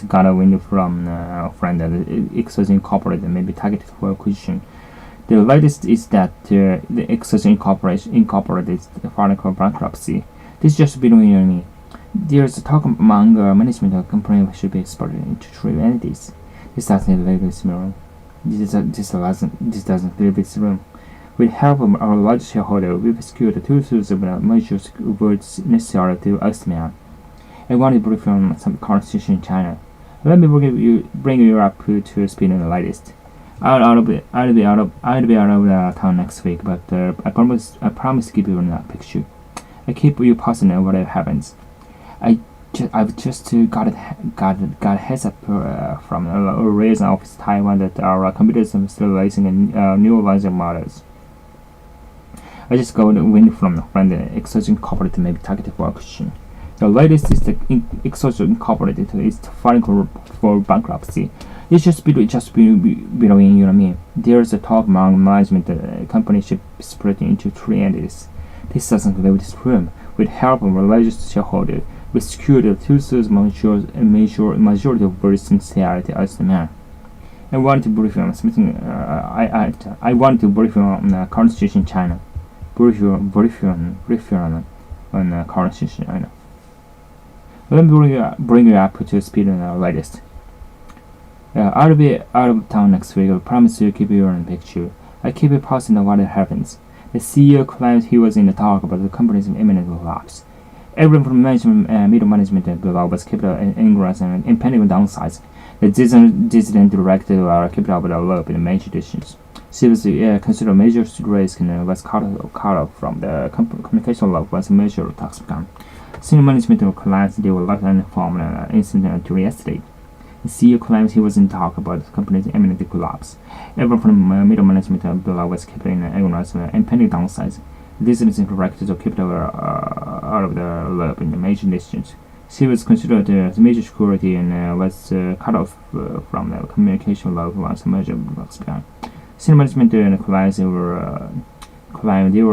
got a window from a friend that Exos Incorporated may be targeted for acquisition. The latest is that the Exos Incorporated is filing for bankruptcy. This is just between you and me. There's a talk among management of the company should be exported into 3 entities. This doesn't leave this room. This doesn't leave this room. With help of our large shareholder, we've secured 2/3 of the major votes necessary to estimate. I want to brief on some current situation in China. Let me bring you up to speed on the latest. I'll be out of town next week, but I promise to keep you in that picture. I keep you posted on whatever happens. I've just got a heads up from a liaison office Taiwan that our computers are still releasing new lines of models. I just got a win from a friend that Exos Incorporated may be targeted for acquisition. The latest is the Exos Incorporated is filing for bankruptcy. It's just between you and me. There's a talk among management that the company should be split into 3 entities. This doesn't leave this room. With help of a large shareholder, we secured the 2/3 majority of very sincerity as the man. I want to brief you on something. I want to brief you on the current situation in China. Brief you on the current situation in China. Let me bring you up to speed on the latest. I'll be out of town next week. I promise to keep you in the picture. I keep you posted on what happens. The CEO claims he was in the talk about the company's imminent collapse. Everyone from management, middle management and below was kept in grass and impending downsides. The dissident director kept up the loop in major decisions. She was considered a major risk and was cut off from the communication loop once major talks began. Senior management claims they were left uninformed on the incident until yesterday. The CEO claims he was in talk about the company's imminent collapse. Everyone from middle management and below was kept in ignorance and impending downsides. This is incorrect to keep out of the loop in the major decisions. She was considered as major security and was cut off from the communication loop once the merger was begun. Senior management and clients were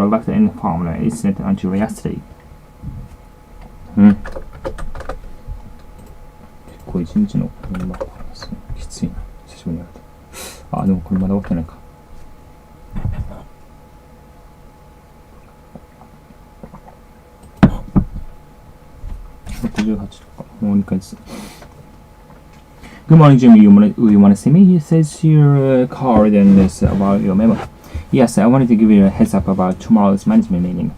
left informed of the incident until yesterday. 結構一日のきついな。久しぶりにやると。でもこれまだ起きてないか。68とか、もう2回です。Good morning, Jimmy. You want to see me? He says your card and this about your memo. Yes, I wanted to give you a heads up about tomorrow's management meeting.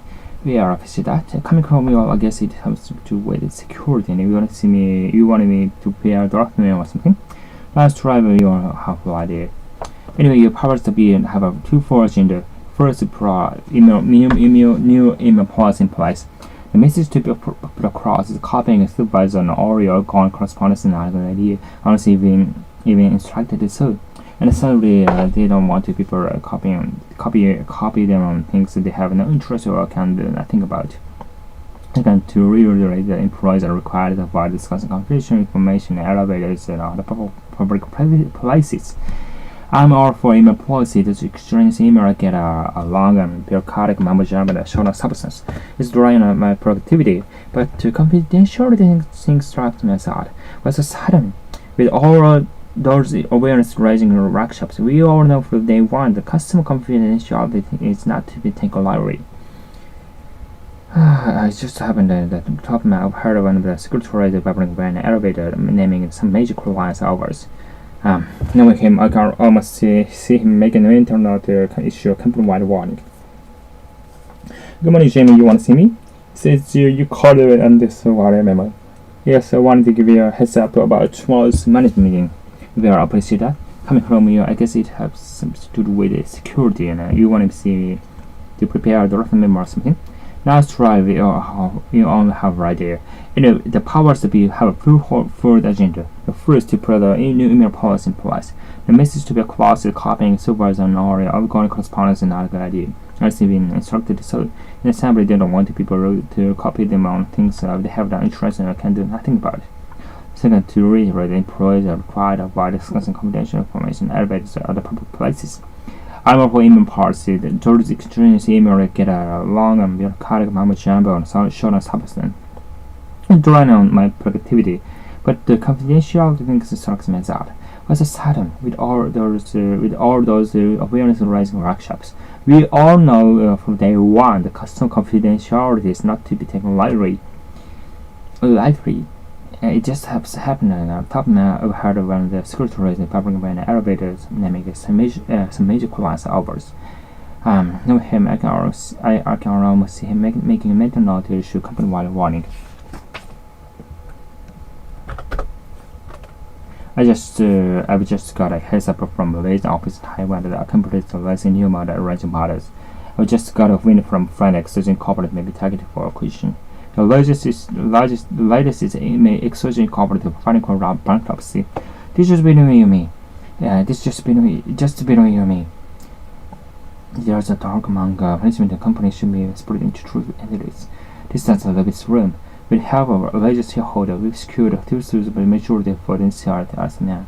We are officially that. Coming from you, I guess it has to do with security. And if you want to see me, you wanted me to prepare a draft mail or something. Last try, you have no idea. Anyway, your powers to be and have a two-fold agenda. First, new email policy in place. The message to be put across is copying a supervisor on all your outgoing correspondence and other idea, honestly even instructed to so. And suddenly they don't want people copy them on things that they have no interest or can do nothing about. Again, to reiterate, the employees are required to avoid discussing confidential information in elevators and other public places. I'm all for email policy to exchange email get a long and bureaucratic mumbo jumbo that show no substance. It's drawing on my productivity, but to confidentiality things strikes me as odd. What's so sudden? With all those awareness raising workshops, we all know from day one the customer confidentiality is not to be taken lightly. I just happened at the top of my I've heard of one of the secretary developing an elevator naming some major clients ours. Knowing him, I can almost see him making an internal to issue a company-wide warning. Good morning, Jamie. You want to see me? Since you called on this memo. Yes, I wanted to give you a heads up about tomorrow's management meeting. We are appreciate that. Coming from you, I guess it has something to do with security, and you want to see me to prepare a draft memo or something. Last try, you all have right there. The powers to be have a full agenda. The first to put a new email policy in place. The message to be across copying supervisor on all outgoing correspondence and not a good idea. As been instructed so. In assembly, they don't want people to copy them on things they have no interest and can do nothing about it. Second, to reiterate, the employees are required to avoid discussing confidential information in elevators or other public places. I'm all for email policy. Those exchanges email get a long and bureaucratic mumbo jumbo and short on substance. Drawing on my productivity, but the confidentiality things strikes me as odd. What's so sudden with all those awareness raising workshops? We all know from day one the customer confidentiality is not to be taken lightly. It just happened on top now. I've heard of one of the secretaries developing an elevators naming some major clients ours. Know him, I can almost see him making a mental note to issue company-wide warning. I've just got a heads up from the latest office in Taiwan that accompanies the latest new model arranging models. I've just got a win from FedEx that incorporate may be targeted for acquisition. The latest is Exogen Incorporated filing around bankruptcy. This just between you and me. Just between you and me. There's a talk among management and companies should be split into two entities. This does a little bit room. With help of a largest shareholder, we've secured a two-thirds of the majority for the NCR as now.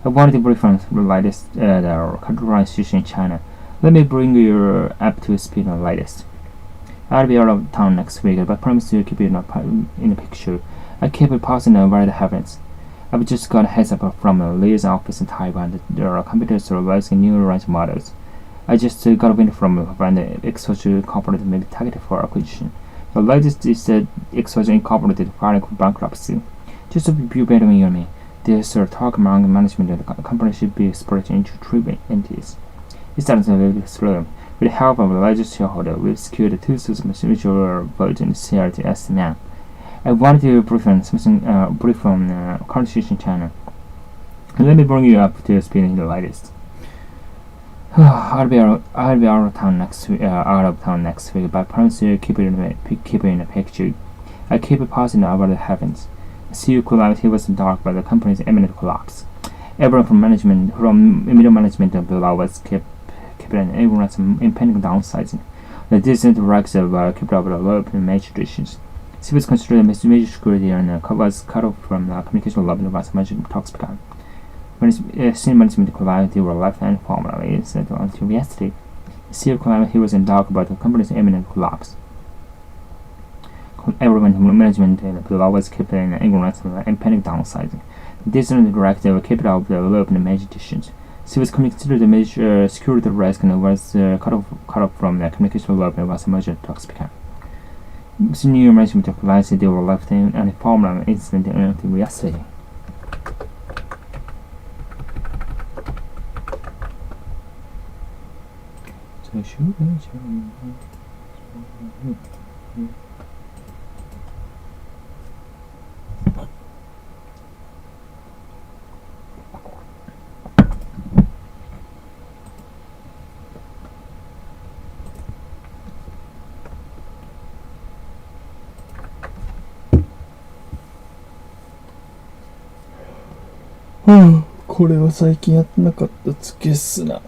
I wanted to brief on the latest the control situation in China. Let me bring you up to speed on the latest. I'll be out of town next week, but I promise to keep it in the picture. I keep it posting on where it happens. I've just got a heads up from the liaison office in Taiwan that there are computers releasing new range models. I just got a win from the Exogen Incorporated may be targeted for acquisition. The latest is the Exogen Incorporated filing for bankruptcy. Just to be better than you and me, there's a talk among management that the company should be split into three entities. It starts a little bit slow. With the help of the largest shareholder, we've secured a two-thirds majority vote in the CRT as now. I wanted to brief on current situation in China. Let me bring you up to speed in the latest. I'll be out of town next week, but I promise to keep it in the picture. I keep it posting about the heavens. CEO calamity was dark by the company's imminent collapse. Everyone from middle management and below was kept and everyone's impending downsizing. The decent ranks were kept up developing major traditions. She was considered a major security and was cut off from the communication level once major talks began. Senior management claimed he was left and formally said until yesterday. CEO claimed he was in doubt about the company's imminent collapse. Everyone in management below was keeping ignorance of impending downsizing. The decent director kept up developing major decisions. She was considered a major security risk and was cut off from the communication level once major talks began. Senior management claimed they were left in an informal incident until yesterday. Hmm. これは最近やってなかったツケっすな。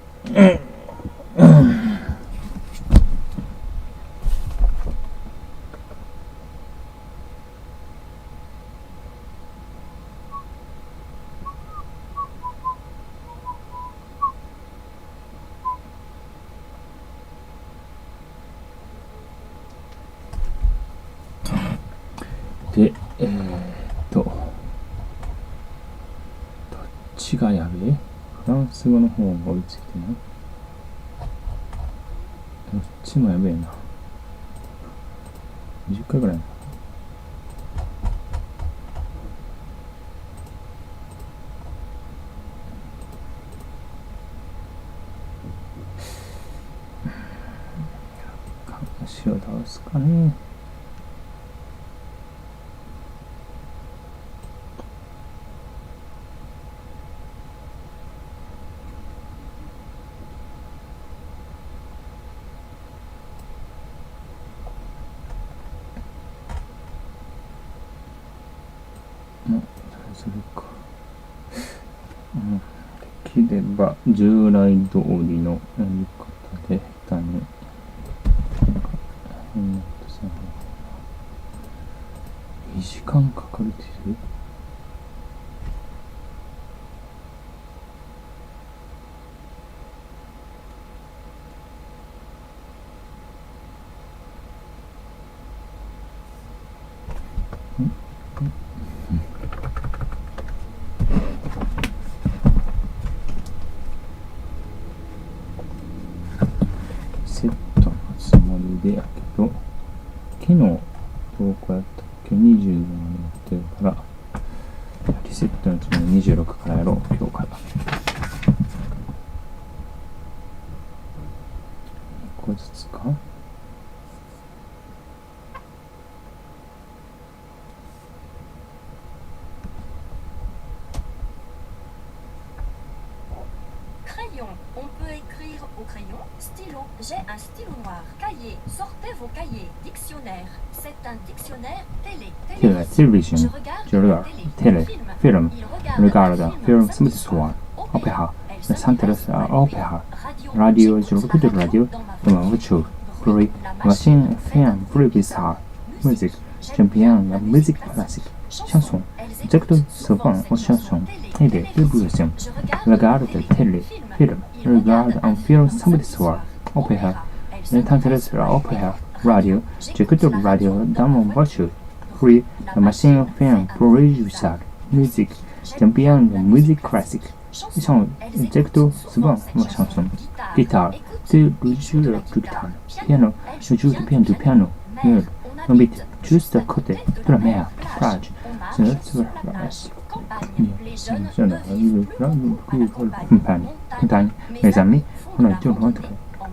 で、どっちがやべえ？フランス語の方が追いついてない？どっちもやべえな。20回ぐらい。話を倒すかね。それか、できれば従来通りのやり方で下手に2時間かかるって言う？セットのつもりでやけど、昨日どこやったっけ？ 25 までやってるから、リセットのつもり26からやろう、今日から。1個ずつか？On peut écrire au crayon, stylo, j'ai un stylo noir, cahier, sortez vos cahiers, dictionnaire, c'est un dictionnaire, télé, télévision, je regarde télé, film, regarde film, soir, opéra, s'intéresse à opéra, radio, je regarde de radio, dans ma voiture, bruit, machine, film, bruit bizarre, musique, j'aime bien la musique classique, chanson, j'écoute souvent aux chansons, télé, télévision, regarde télé, film, regarde un film samedi soir, opéra, m'intéresse à opéra, radio, j'écoute radio dans mon voiture, bruit, la machine, film, bruit bizarre, musique, j'aime bien la musique classique, j'écoute souvent aux chansons, guitare, tu joues le guitare, piano, je joue du piano, mur, on habite juste à côté de la mer, plage, mes amis, on a deux rentrées,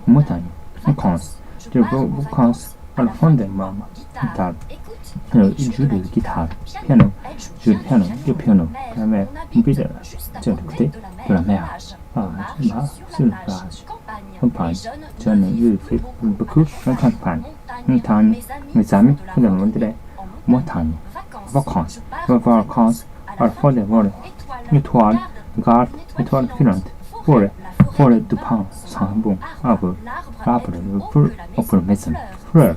montagne, vacances, de vacances à la fin de ma table. Il joue de guitare, piano, joue le piano, la mer, vide, de côté de la mer, sur la plage, campagne, je fais beaucoup de campagne, montagne, mes amis, on a montré, montagne, vacances, à la fin de vol, étoile, garde, étoile filante, forêt, pour le pain sans bon arbre, pour maison, fleur,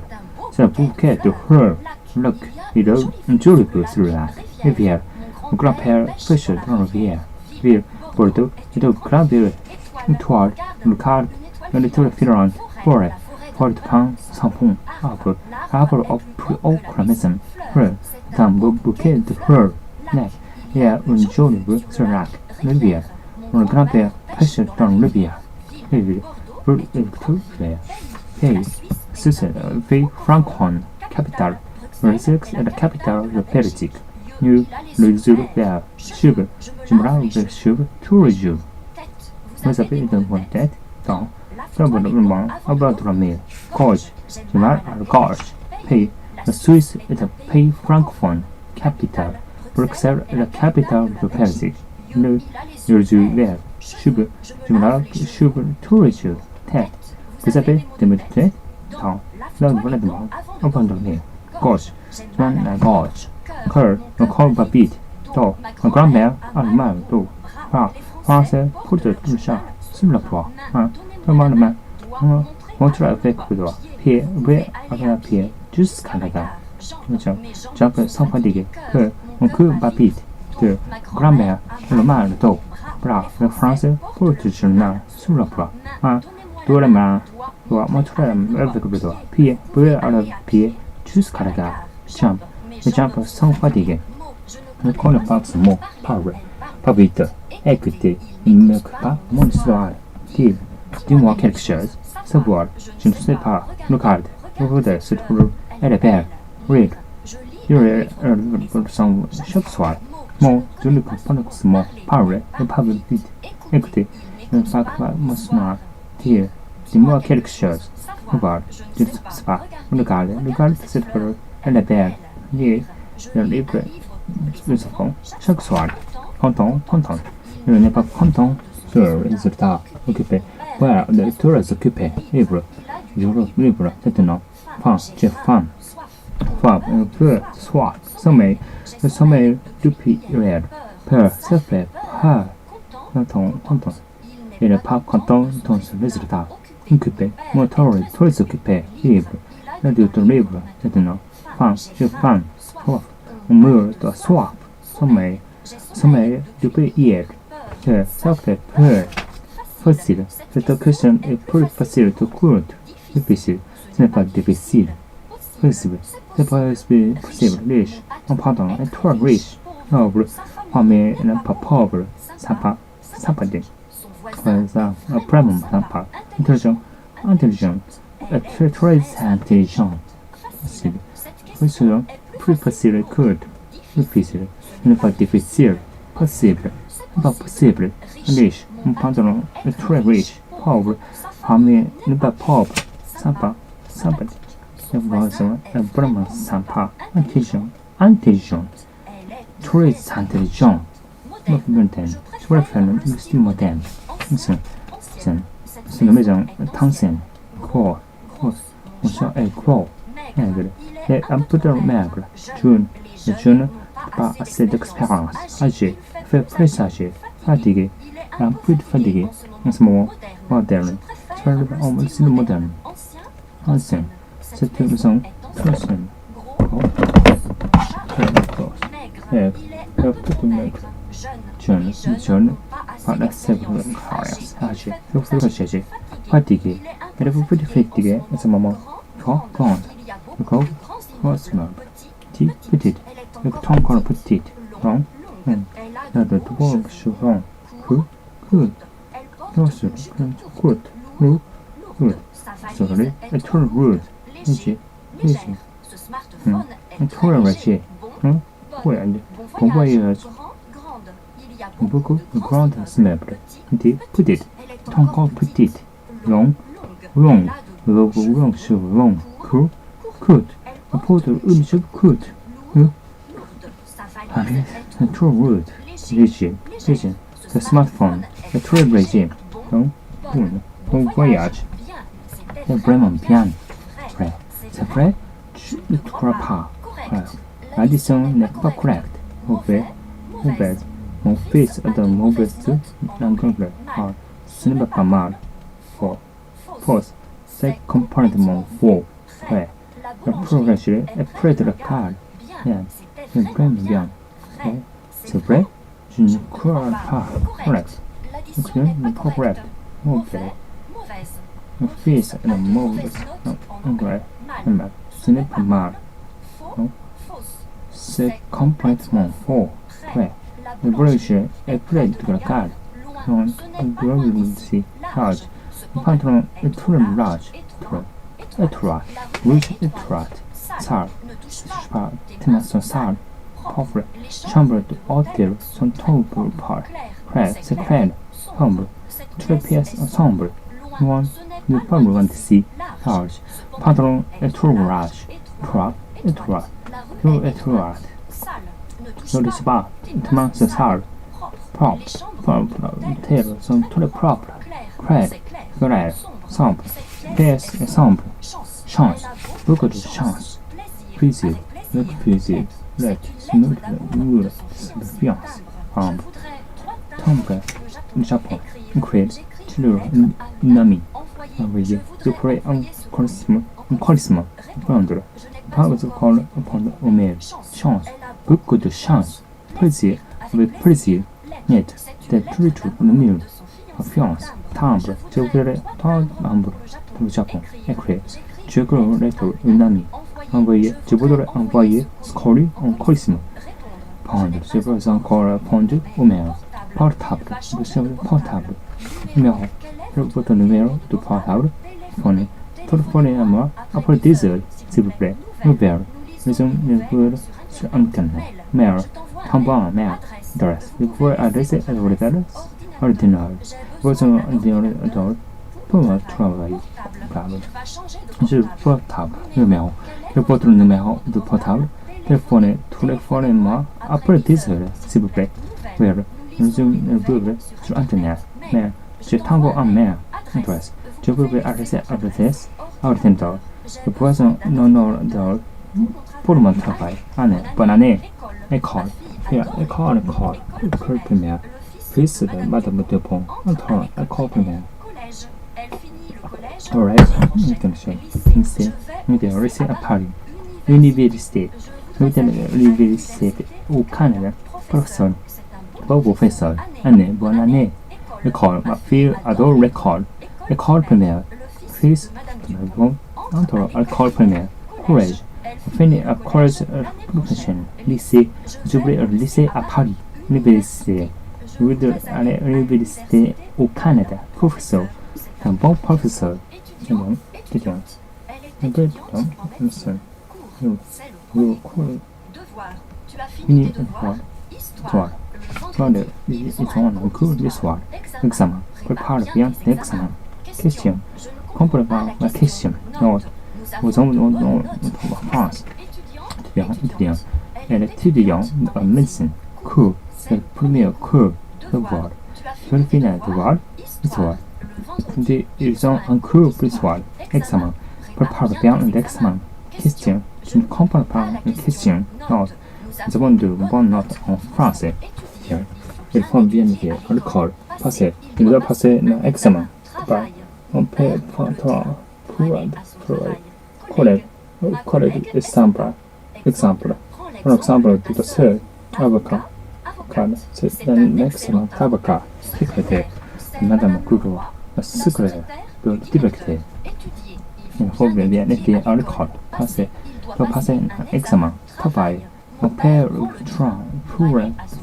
c'est un bouquet de fleurs, look, il a joli peu sur la rivière. Mon grand-père pêche dans la rivière. Ville, Bordeaux, et au clavier, une toile, une carte, une toile filante, forêt, pour le pain sans bon arbre au plus haut que la maison, fleur, c'est un beau bouquet de fleurs, neck, il y a une jolie vue sur la rivière. Mon grand-père pêche dans la rivière. Ville, Bordeaux, pays, c'est la ville francophone, capitale. Bruxelles est la capitale de Belgique. Nous réservons suivre, je me rends vers suivre tous les jours. Vous avez dans votre tête, dans votre roman, avant de la mer, gorge, je m'arrête à la gorge. Pays, la Suisse est un pays francophone, capitale. Bruxelles est la capitale de Belgique. Nous réservons suivre, je me rends vers suivre tous les jours. Tête, vous avez dans votre tête, dans votre roman, avant de la mer. Gorge, dans la gorge. Cœur, le corps palpite. Dos, ma grand-mère a le mal au dos. Français, pour te toucher sur le poids. Comment le main, montre avec le doigt. Pied, ouvert avec la pied jusqu'à la gare. Jacques sans fatigue. Cœur, mon cœur palpite. Deux, grand-mère a le mal au dos. Bras, le français, pour te toucher sur le poids. Doigt la main, doigt, montre avec le doigt. Pied, ouvert avec la pied jusqu'à la gare. Jump. Le jump sans fatigue. Ne connais pas ce mot, parle, pas vite, écoutez, ne me pas mon histoire. Dis-moi quelque chose, savoir, je ne sais pas, regarde, regarde, se trouve, elle est belle, read, chaque soir. Moi, je ne comprends pas ce mot, parle, ne pas vite, écoutez, ne pas mon histoire. Dis-moi quelque chose, savoir, je ne sais pas, regarde, se trouve, elle est belle. Lire le livre de savon chaque soir. Content. Je n'ai pas content sur le résultat. Occupé. Voilà, le lecteur est occupé. Livre. Livre. Maintenant. Faim. J'ai faim. Faim. Un peu. Soif. Sommeil. Le sommeil depuis hier. Peur. S'il plaît. Peur. Content. Il n'est pas content dans ce résultat. Occupé. Moteur est très occupé. Livre. Le livre. Maintenant. Faim, j'ai faim, soif, on meurt de soif, sommeil depuis hier, ça fait peur. Facile, cette question est plus facile que courte. Difficile, ce n'est pas difficile. Possible, c'est pas possible. Riche, on pardon, est trop riche. Noble, famille n'est pas pauvre, sympathique. Par exemple, vraiment sympa. Intelligent, très intelligent. Possible. Facile, plus facile que difficile, ce n'est pas difficile, possible, pas possible, riche, un pantalon est très riche, pauvre, famille n'est pas pauvre, sympa, sympathique, le voisin est vraiment sympa, intelligent, très intelligent, moderne, je préfère le style moderne, c'est la maison ancienne, gros, mon chat est gros. Maigre, et un peu de maigre, jeune, pas assez d'expérience, âgé, fait très âgé, fatigué, un peu fatigué, en ce moment, moderne, c'est le style moderne, ancien, c'est une maison ancienne, un peu de maigre, jeune, pas assez d'expérience, âgé, fait fatigué, il est beaucoup fatigué en ce moment, grande. Le corps, small, petite, le temps corps petit, long, la de double chevron, good, good, sorry, a tour rude, easy, a tour ragé, bon voyage, beaucoup, grande, small, petite, temps corps petit, long, chevron, could, a porter, could, a true word, vision, the smartphone, a trade regime, bon voyage, the vraiment bien, vrai, c'est vrai, je ne crois pas, l'addition n'est pas correcte, mauvais, mon fils est un mauvais l'anglais, ce n'est pas mal. Fourth, c'est complètement faux. Ouais. Le progrès est près de la carte. Bien. Je l'aime bien. Ouais. C'est vrai? Je ne crois pas. Correct. Donc, le progrès. Mauvais. Le fils est mauvais. Anglais. Mal. Ce n'est pas mal. Non. C'est complètement faux. Ouais. Le progrès est près de la carte. Donc, c'est large. Le pantalon est trop large. Étroit. Riche étroit. Sale. Pas tellement sale. Pauvre. Chambre d'hôtel sont trop par. Clair. C'est clair. Sombre. Trois pièces ensemble. Loin. Ne pas loin d'ici. Large. Pantalon est trop large. Étroit. Trop étroit. Le spa. Tellement sale. Propre. Les terres sont très propres. Clair. Sombre. Pièce et sombre. Chance. Beaucoup de chance. Plaisir. Notre plaisir. Notre fiance. Ambre. Tombe. Japon. Incroyable. Chaleur. Une amie. Envoyer. Je crée un charisme. Prendre. Pas de call upon au mail. Chance. Beaucoup de chance. Plaisir. Avec plaisir. Net. C'est tout le mieux. Fiance. Timbre. Je verrai timbre. Le Japon. Écrire. Je crée une amie. Envoyer. Je voudrais envoyer. Scorer un charisme. Prendre. Je veux encore répondre au mail. Portable. Portable. Numéro. Votre numéro de portable. Prenez. Téléphonez-moi après 10 heures, s'il vous plaît. Nouvelle. Maison nouvelle sur Internet. Mail. Tambon. Mail. Adresse. Vous pouvez adresser à votre adresse ordinaire. Votre ordinateur pour travailler. Je portable. Numéro. Votre numéro de portable. Téléphonez-moi après 10 heures, s'il vous plaît. Mail. Maison nouvelle sur Internet. Mail. Je t'envoie un mail. Adresse. Je peux adresser à l'adresse ordinateur. Le poisson non pour mon travail. Année. Bonne année. École. École primaire. Fils de Madame Dupont. Entrant école primaire. Alright. Intention. Lycée. Lycée à Paris. Université. Université au Canada. Professeur. Professeur. Année. Bonne année. École. Ma fille adore l'école. École primaire. Fils de Madame entre école primaire. Collège. Fini à collège professionnel. Lycée. J'oublie un lycée à Paris. Université. Je voudrais aller à l'université au Canada. Professeur. Un bon professeur. C'est bon. C'est bien. Un peu de temps. Fini devoir. Histoire. Ils ont un cours d'histoire. Examen. Prépare bien l'examen. Question. Comprenez la question. Note. Vous avez en France. Étudiant. Elle est étudiante en médecine. Cours. C'est le premier cours. Devoir. Vérifier le devoir. Histoire. Ils ont un cours d'histoire. Examen. Prépare bien l'examen. Question. Je ne comprends pas la question. Note. Nous avons de bonnes notes en français. Il faut bien dire à l'école. Passer. Il doit passer l'examen. On peut prendre collègue exemple. Par exemple, tout seul, avocat. C'est un excellent avocat. Secrétaire. Madame Google, la secrétaire, le directeur. Il faut bien dire à l'école. Passer un examen. Travail. On peut pour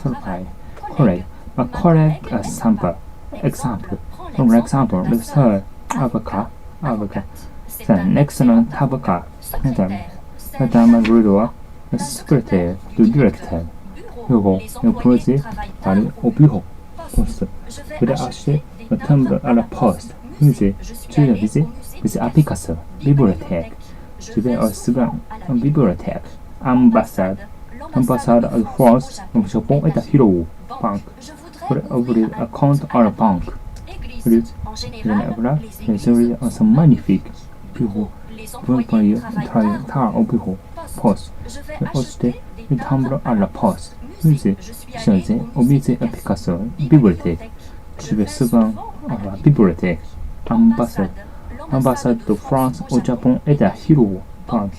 travail. Collègue exemple. Par exemple, le seul avocat. C'est un excellent avocat. Madame Rudois, le secrétaire du directeur. Bureau, le posé aller au bureau. Poste. Vous devez acheter le timbre à la poste. Musée. Je vais visiter application. Bibliothèque. Je vais au second en bibliothèque. Ambassade de France. Mon Japon est à Hiro. Banque. Pour ouvrir un compte à la banque. Les ouvriers sont magnifiques. Bureau. Vous employez travailler tard au bureau. Poste. Acheter le timbre à la poste. Musée. Chargé au musée application. Bibliothèque. Je vais souvent la bibliothèque. Ambassade de France au Japon est un hero park.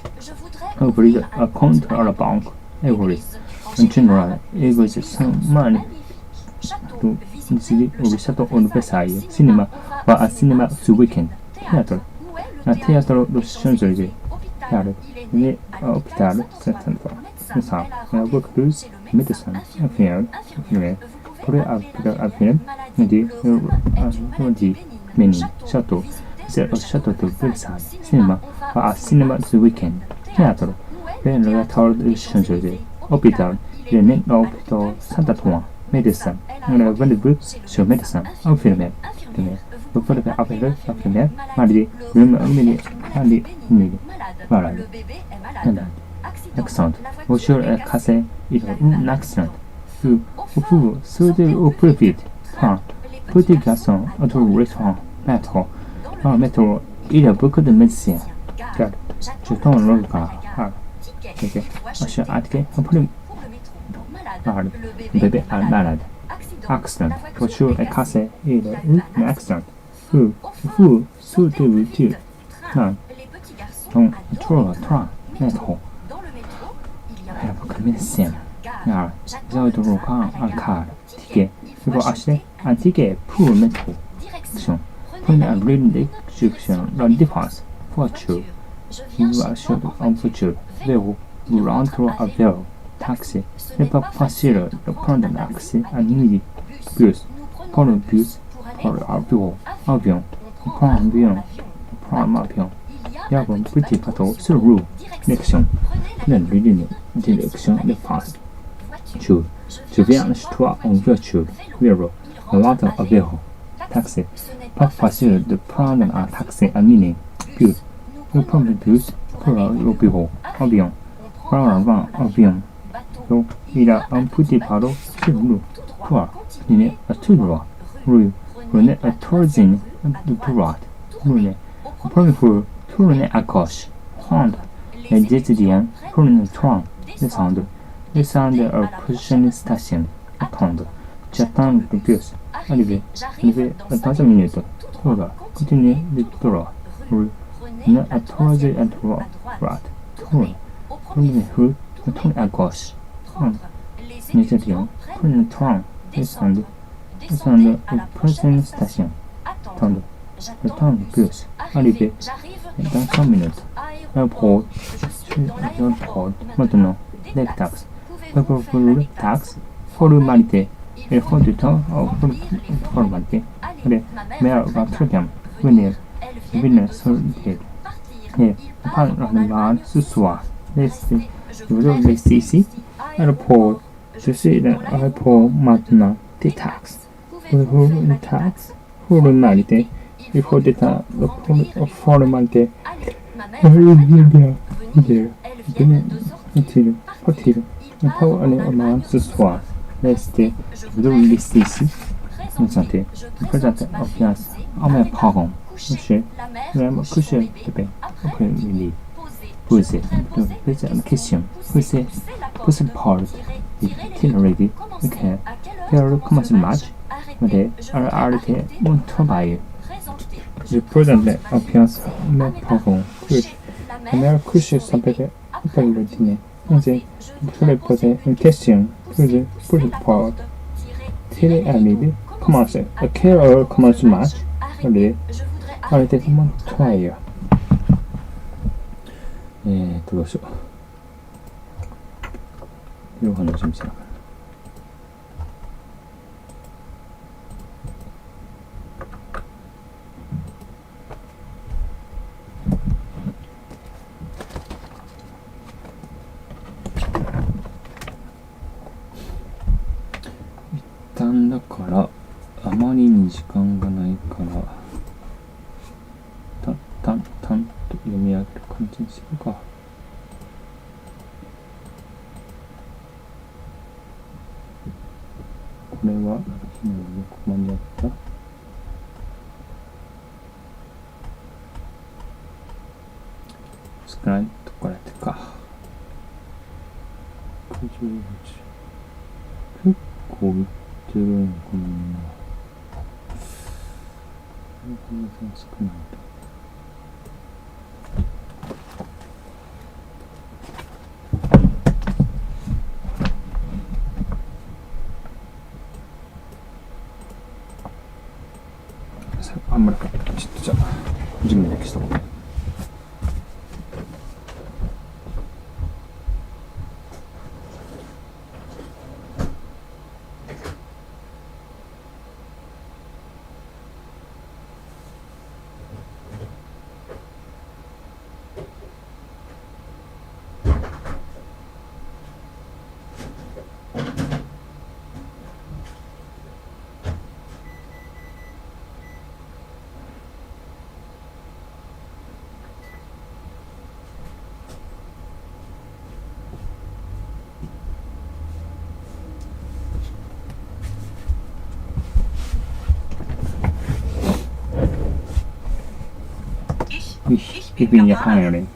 Ouvrir un compte à la banque. Every. In general, il y a some money to visit au château de Versailles. Cinéma. Va à cinéma ce week-end. Théâtre. Un théâtre de Champs-Élysées. Hôpital, médecin, recluse, médecin, infirmière, infirmière, midi, mini, château, c'est le château de Versailles, cinéma, à cinéma ce week-end, théâtre, le théâtre de Champs-Élysées, hôpital, le nez hôpital Saint-Antoine, médecin, le rendez-vous sur médecin, infirmière, vous pouvez appeler infirmière, mardi, malade. Accent. Voiture est cassée, il y a un accident. Vous sautez au plus vite. Petit garçon, auto-restaurant, métro, il y a beaucoup de médecins. Je tourne le regard. Je suis attiré plus malade. Le bébé est malade. Accident. Voiture est cassée, il y a un accident. Vous sautez au plus vite. Train, métro. Il y a beaucoup de médecins. J'ai autour un car, ticket. Il faut acheter un ticket pour le métro. Prenez un ligne d'exécution, la défense. Voiture. Vous achetez en voiture. Vélo. Vous rentrez à vélo. Taxi. Ce n'est pas facile de prendre un taxi à nuit. Bus. Pour le bus. Pour l'avion. Avion. Prends un avion. Prends un avion. Il y a un petit bateau sur roue. Direction. La ligne direction de face. Je viens chez toi en voiture. Vélo. On rentre à vélo. Taxi. Pas facile de prendre un taxi à minuit. Bus. Nous prenons le bus pour aller au bureau. Avion. Prends un avion. Donc, il y a un petit bateau sur roue. Toi, ligne à tout droit. Rue. Prenez à troisième de droite. Rue. Premier fois. Tournez à gauche. Prendre les étudiants. Prenez le train. Descendre. Descendre à la prochaine station. Attendre. J'attends le bus. Arrivé dans 5 minutes. Voilà. Continuez de droit. Rue. Prenez à troisième à droite. Tournez. Prenez rue. Tournez à gauche. Prendre les étudiants. Prenez le train. Descendre. Descendre à la prochaine station. Attendre. J'attends le bus. Arrivé dans 5 minutes. Airport. Airport. Maintenant, les taxes. Taxes. Formalité. Il faut du temps aux formalités. Allez, mais va très bien. Venir solitaire. Et pas le mal ce soir. Je veux rester ici. Airport. Je suis dans l'aéroport maintenant. Des taxes. Pouvez-vous une taxe? Formalité. Il faut des temps de formalité. Faut-il ne pas aller au mal ce soir? Restez. Je veux rester ici. Vous sentez. Je présente confiance en mes parents. Coucher. Coucher. Bébé. Après le lit. Poser. Poser une question. Poser le part. Est-il ready? Ok. Quelle commence le match? Arrêtez mon travail. Je présente confiance en mes parents. Couche. La mère couche s'appelle après le dîner. Ensuite, je voudrais poser une question. Pour le part. Télé à midi. Commencez. À quelle heure commence le match? Arrêtez mon travail. どうしよう。両方の準備しながら。一旦だからあまりに時間がないから淡々と読み上げる感じにするか。これは今どこまでやった？少ないところやってか。結構いってるんかな。あんまりか。ちょっとじゃあ、準備だけしとこう。Ich bin Japanerin.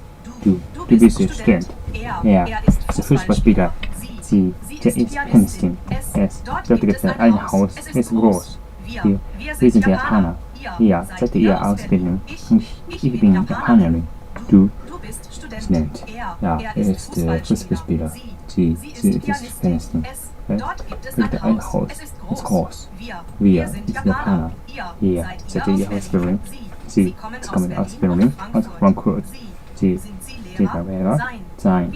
Du bist Student. The Fußball Speaker. Sie ist Pianistin. Dort gibt es ein Haus. Es ist groß. Wir sind Japaner. Ja, seit ihrer Ausbildung. Ich bin Japanerin. Du Student. Ja, ist Fußballspieler. Sie ist Pianistin. Dort gibt es ein Haus. Es ist groß. Wir sind Japaner. Ja, seit ihrer Ausbildung. Sie kommen aus Berlin, aus Frankfurt. Sie sind Lehrer, sein.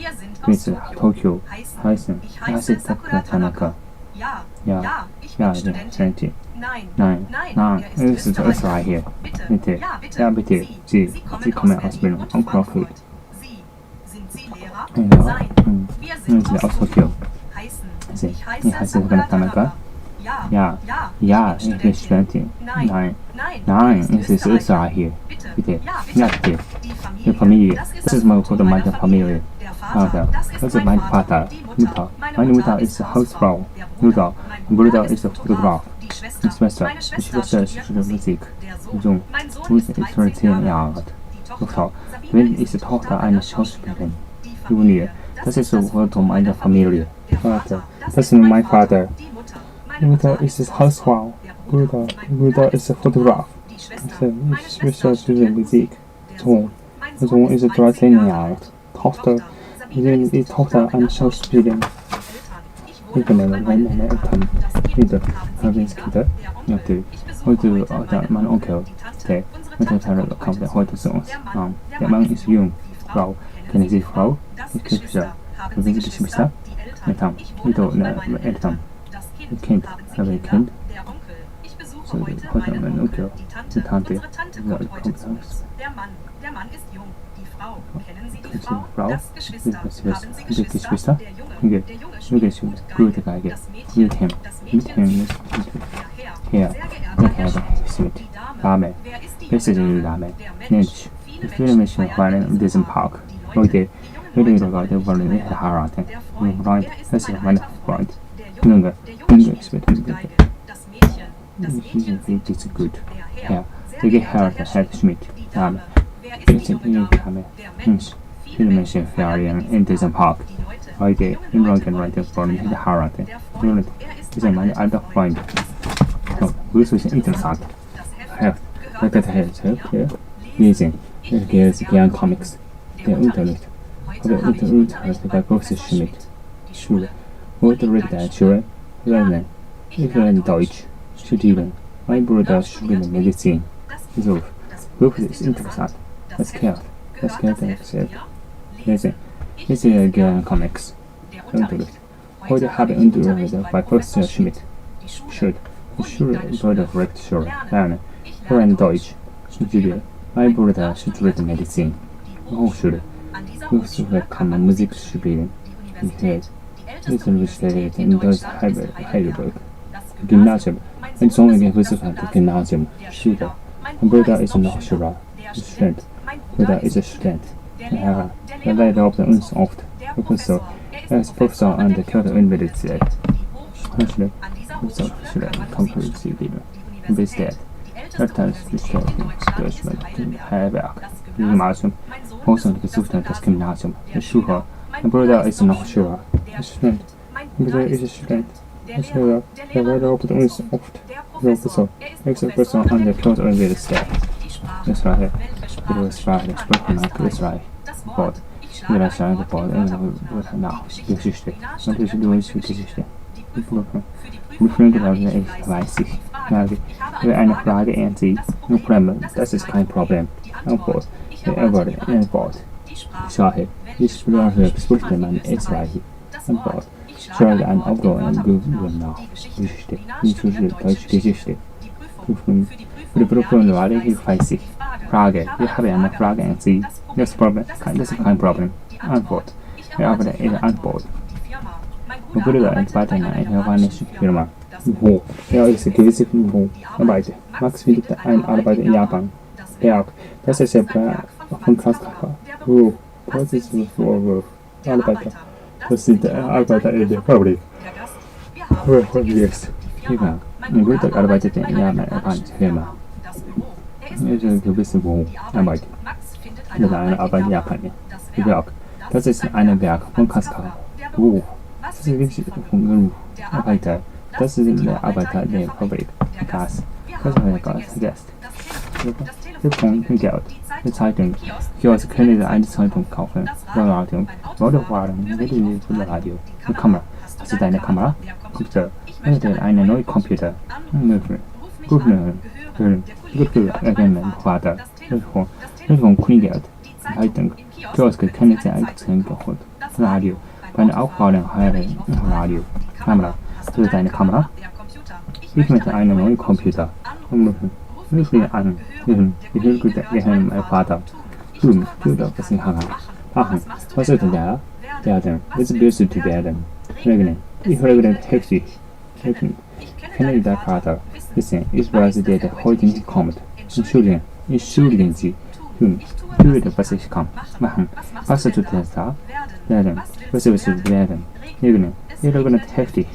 Wir sind Tokio, heißen. Ich heiße Tanaka. Ja, Nein, es ist Österreich hier. Bitte. Ja, bitte. Sie kommen aus Berlin, aus Frankfurt. Ja, wir sind aus Tokio. Ich heiße Tanaka. Ja, ich bin Studentin. Nein, es ist Österreich hier. Bitte. Ja, bitte. Die Familie. Das ist meine Familie. Vater. Das ist mein Vater. Mutter. Meine Mutter ist Hausfrau. Bruder ist Fotograf. Die Schwester studiert Musik. Sohn ist 13 Jahre alt. Tochter. Wenn ist die Tochter einer Schauspielerin. Junior. Das ist meine Familie. Vater. Das ist mein Vater. Mutter ist Hausfrau. Bruder ist Fotograf. Die Schwester studiert Musik. Sohn ist 13 Jahre alt. Tochter ist Tochter einer Schauspielerin. Ich bin meine Eltern. Kinder. Kinder. Natürlich. Heute mein Onkel. Der kommt heute zu uns. Der Mann ist jung. Frau. Kennen Sie Frau? Ich kenne Geschwister. Kennen Sie Geschwister? Eltern. Eltern. Kind, habe ein Kind. So, heute mein Onkel, die Tante, kommt aus. Der Mann ist jung. Die Frau. Kennen Sie die Frau? Frau? Das Geschwister. Der Junge ist gute Geige. Mit ihm ist Herr. Der Herr ist mit Dame. Wer ist die Dame? Mensch. Viele Menschen waren in diesem Park. Leute Leute wollen nicht heiraten. Mein Freund, das ist mein Freund. Junge ist mit ihm. Das ist gut. Herr, der Gehörte Herr Schmidt. Dame. Wer ist die Dame? Mensch. Viele Menschen waren in diesem Park. Leute wollen nicht heiraten. Junge ist mein alter Freund. Das ist interessant. Herr, Lesen. Gern Comics. Der Unterricht. Der große Schmidt. Schule. Schule. Lernen. Ich lerne Deutsch. Studieren. Mein Bruder studiert Medizin. So. Beruf ist interessant. Das Geld erzählt. Lesen gern Comics. Unterricht. Heute habe ich Unterricht bei Professor Schmidt. Schule bedeutet direkt Schule. Lernen. Ich lerne Deutsch. Studieren. Mein Bruder studiert Medizin. Hochschule. Hochschule kann man Musik spielen. Studiert in Deutsch Heidelberg. Gymnasium. Mein Sohn besucht das Gymnasium. Schule. Mein Bruder ist noch Schüler. Student. Bruder ist Student. Der Lehrer lobt uns oft. Professor. Er ist Professor an der Kyoto-Universität. Schule. Computerlehrer. Universität. Deutschland. Heidelberg. Gymnasium. Hochschule besucht das Gymnasium. Schule. Mein Bruder ist noch Schüler. Student. Mein Bruder ist Student. Es wird oft so extra an der Close organisiert Step. Israel, Israel, Sprachen, Israel, Wort, Israel, Wort, nach, Geschichte, natürlich durch Geschichte. Ich weiß ich. Wer eine Frage ansieht, no problem, das ist kein Problem. Antwort, Antwort. Schade, ich spreche man Israel. Antwort. Schreibe ein Auto und nach. Geschichte. Deutsche Geschichte. Für die Prüfung gerade ich weiß ich. Frage. Ich habe eine Frage an Sie. Das ist kein Problem. Antwort. Ich habe eine Antwort. Mein Bruder arbeitet in einer japanischen Firma. Wo? Er ist gewisse wo arbeitet. Max findet eine Arbeit in Japan. Berg. Das ist der Berg von Kaskaka. Wo? Das ist für Arbeiter. Das sind Arbeiter in der Fabrik. Jetzt. Mein Bruder arbeitet in einer japanischen Firma. Er ist gewisse wo arbeitet. Das ist eine Arbeit in Japan. Berg. Das ist ein Berg von Kaskaka. Wo? Das ist gewisse von Arbeiter. Das ist der Arbeiter der Fabrik. Gas. Das ist Gas. Telefon, Geld. Die Zeitung. Kiosk können Sie eine Zeitung kaufen. Radio. Radio. Die Kamera. Das ist eine Kamera. Computer. Eine neue Computer. Vater. Telefon, Geld. Zeitung. Kiosk können Sie eine Zeitung kaufen. Radio. Bei einer Aufbauung Radio. Kamera. Das ist eine Kamera. Ich möchte einen neuen Computer. Ich will an. Ich will mein Vater. Das ist Aachen. Was ist der? Werden. Jetzt willst du werden. Regnen. Ich regne heftig. Kenne der Vater. Wissen, ich weiß, der heute nicht kommt. Entschuldigen Sie. Tue, was ich kann. Machen. Was tut er da? Werden. Was willst du werden? Regnen. Ich regne heftig.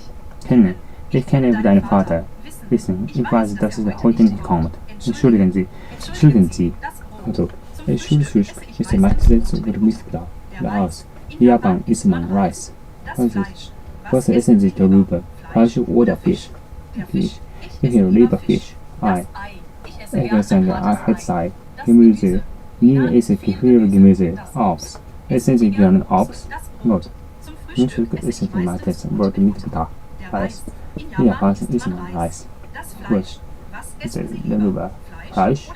Kennen. Ich kenne deinen Vater. Wissen, ich weiß, dass er heute nicht kommt. Entschuldigen Sie. Also, Schulfrühstück ist meistens Gemüseblau. Aus. Japan isst man Reis. Was essen Sie darüber? Fleisch oder Fisch? Fisch. Ich liebe Fisch. Ei. Ich esse Halbzeit. Gemüse. Nie esse ich viel Gemüse. Obst. Essen Sie gerne Obst? Not. Frühstück essen Sie meistens Brot mit Mittag. Reis. In Japan isst man Reis. Fisch. Ist darüber Fleisch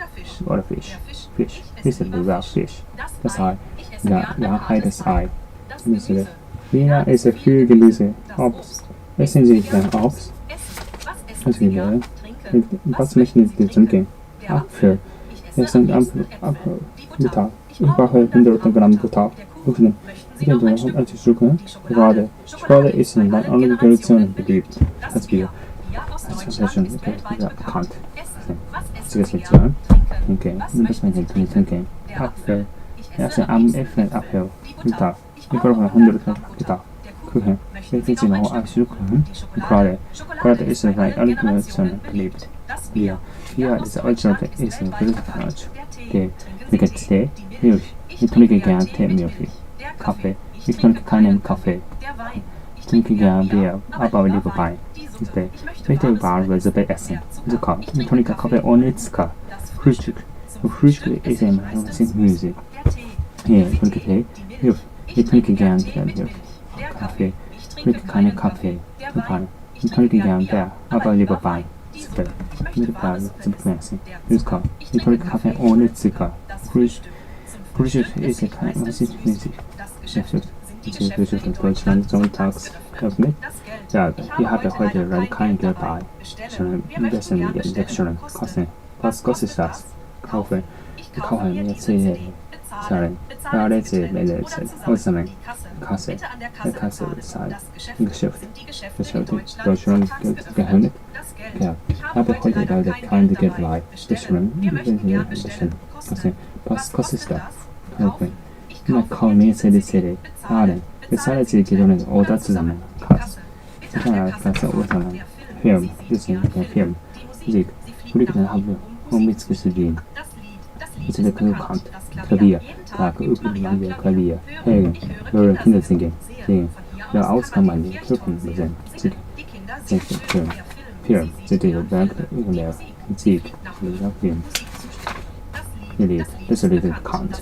oder Fisch? Fisch. Ist darüber Fisch. Das Ei. Ja, heißes Ei. Gemüse. Wiener ist viel Gemüse. Obst. Essen Sie gerne Obst? Was möchten Sie trinken? Apfel. Essen Apfel. Mittag. Ich brauche 100 Gramm Butter. Öffnen. Bitte noch anzuschlucken. Schokolade ist in anderen Generationen beliebt. Das Bier. Das ist schon bekannt. Zigaretten. Trinken. Das möchten Sie trinken. Apfel. Essen am Apfel. Mittag. Ich brauche 100 Gramm Mittag. Kuchen. Möchten Sie noch anschlucken? Schokolade ist in anderen Generationen beliebt. Bier. Bier ist Deutschland ist in Deutschland. Tee. Milch. Ich trinke gern Tee, Milch. Kaffee. Ich trinke keinen Kaffee. Ich trinke gern Bier, aber lieber Wein. Ich möchte wahlweise essen. Zucker. Ich trinke Kaffee ohne Zucker. Frühstück. Frühstück ist immer Gemüse. Ich trinke Tee, Milch. Ich trinke gern Milch. Kaffee. Ich trinke keinen Kaffee. Ich trinke gern Bier, aber lieber Wein. Zucker. Mit Wein zu bemessen. Zucker. Ich trinke Kaffee ohne Zucker. Frühstück ist kein Mäßig. In Deutschland sonntags öffnet. Ja, ich habe heute radikalen Geld bei. Schon besten Lecturen kosten. Was kostet das? Kaufen. Wir kaufen jetzt zahlen. Letzte Ausnahmen. Kasse. Der Kasse bezahlt. Geschäft. Deutschland gehandelt. Ja, ich habe heute radikalen Geld bei. Lecturen. Was kostet das? Kaufen. Immer kaum mehr CD. Laden. Bezahlt Sie Gedonen oder zusammen. Kass. Platz oder Film. Film. Musik. Politiker haben mitgestudiert. Ist der bekannt. Klavier. Tag üben Klavier. Hören. Hören Kinder singen. Der Ausgang an den Türken sind. Film, the back, Sieg, Film. Das Lied bekannt.